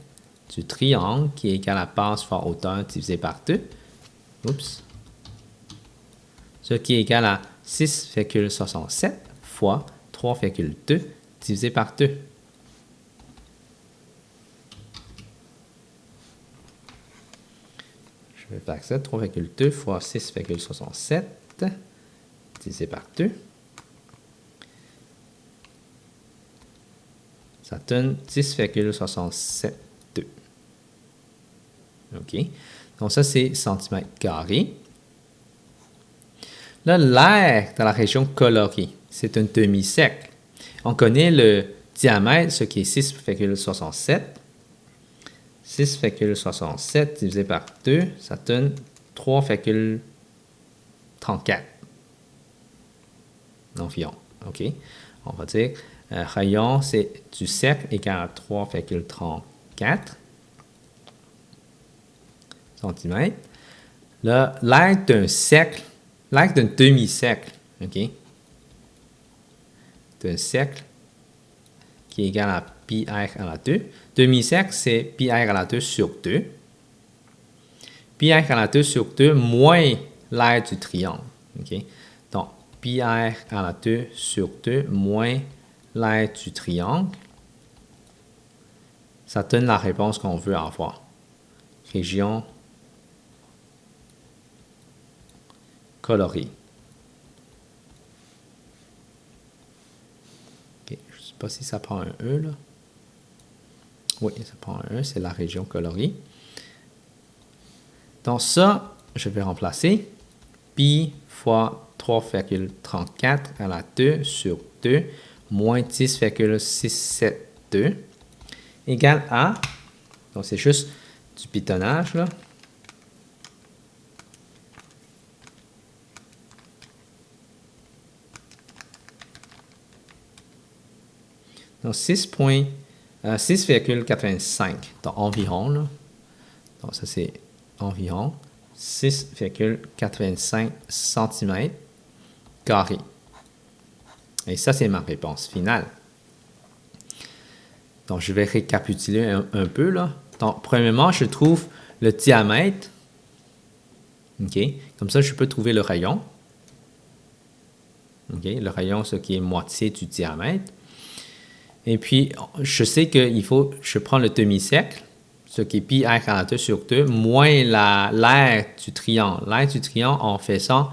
du triangle qui est égal à base fois hauteur divisé par 2. Oups. Ce qui est égal à 6,67 fois 3,2 divisé par 2. Je vais faire ça, 3,2 fois 6,67 divisé par 2. Ça donne 10,672. OK. Donc, ça, c'est centimètres carrés. Là, l'aire dans la région colorée, c'est un demi-cercle. On connaît le diamètre, ce qui est 6,67. 6,67 divisé par 2, ça donne 3,34 environ. OK? On va dire rayon c'est du cercle égale à 3,34 cm. L'aire d'un cercle, l'aire d'un demi-cercle, OK? D'un cercle qui est égal à pi r à la 2. Demi-cercle, c'est pi r à la 2 sur 2. Pi r à la 2 sur 2 moins l'aire du triangle. OK? Donc, pi r à la 2 sur 2 moins l'aire du triangle. Ça donne la réponse qu'on veut avoir. Région colorée. OK, je ne sais pas si ça prend un E là. Oui, ça prend un E, c'est la région colorée. Donc ça, je vais remplacer pi fois 3,34 à la 2 sur 2 moins 10,672 égale à, donc c'est juste du pitonnage là, donc 6,85, donc environ là, donc ça c'est environ 6,85 cm carrés. Et ça, c'est ma réponse finale. Donc, je vais récapituler un peu là. Donc, premièrement, je trouve le diamètre. OK? Comme ça, je peux trouver le rayon. OK? Le rayon, ce qui est moitié du diamètre. Et puis, je sais qu'il faut, je prends le demi-cercle, ce qui est pi r à la 2 sur 2, moins l'aire du triangle. L'aire du triangle, en faisant,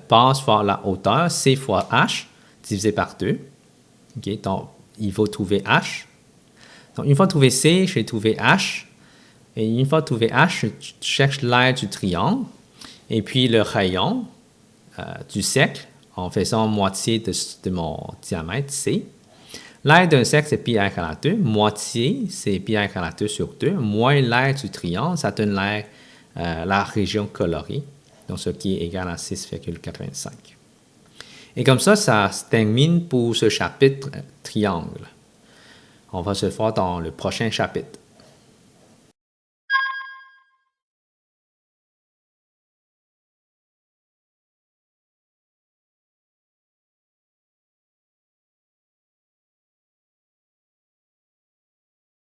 passe par la hauteur, c fois h, divisé par 2. OK? Donc, il faut trouver h. Donc, une fois trouvé c, j'ai trouvé h. Et une fois trouvé h, je cherche l'aire du triangle. Et puis, le rayon du cercle, en faisant moitié de mon diamètre, c. L'aire d'un cercle, c'est pi r à la 2. Moitié, c'est pi r à la 2 sur 2. Moins l'aire du triangle, ça donne l'aire, la région colorée. Donc, ce qui est égal à 6,85. Et comme ça se termine pour ce chapitre triangle. On va se voir dans le prochain chapitre.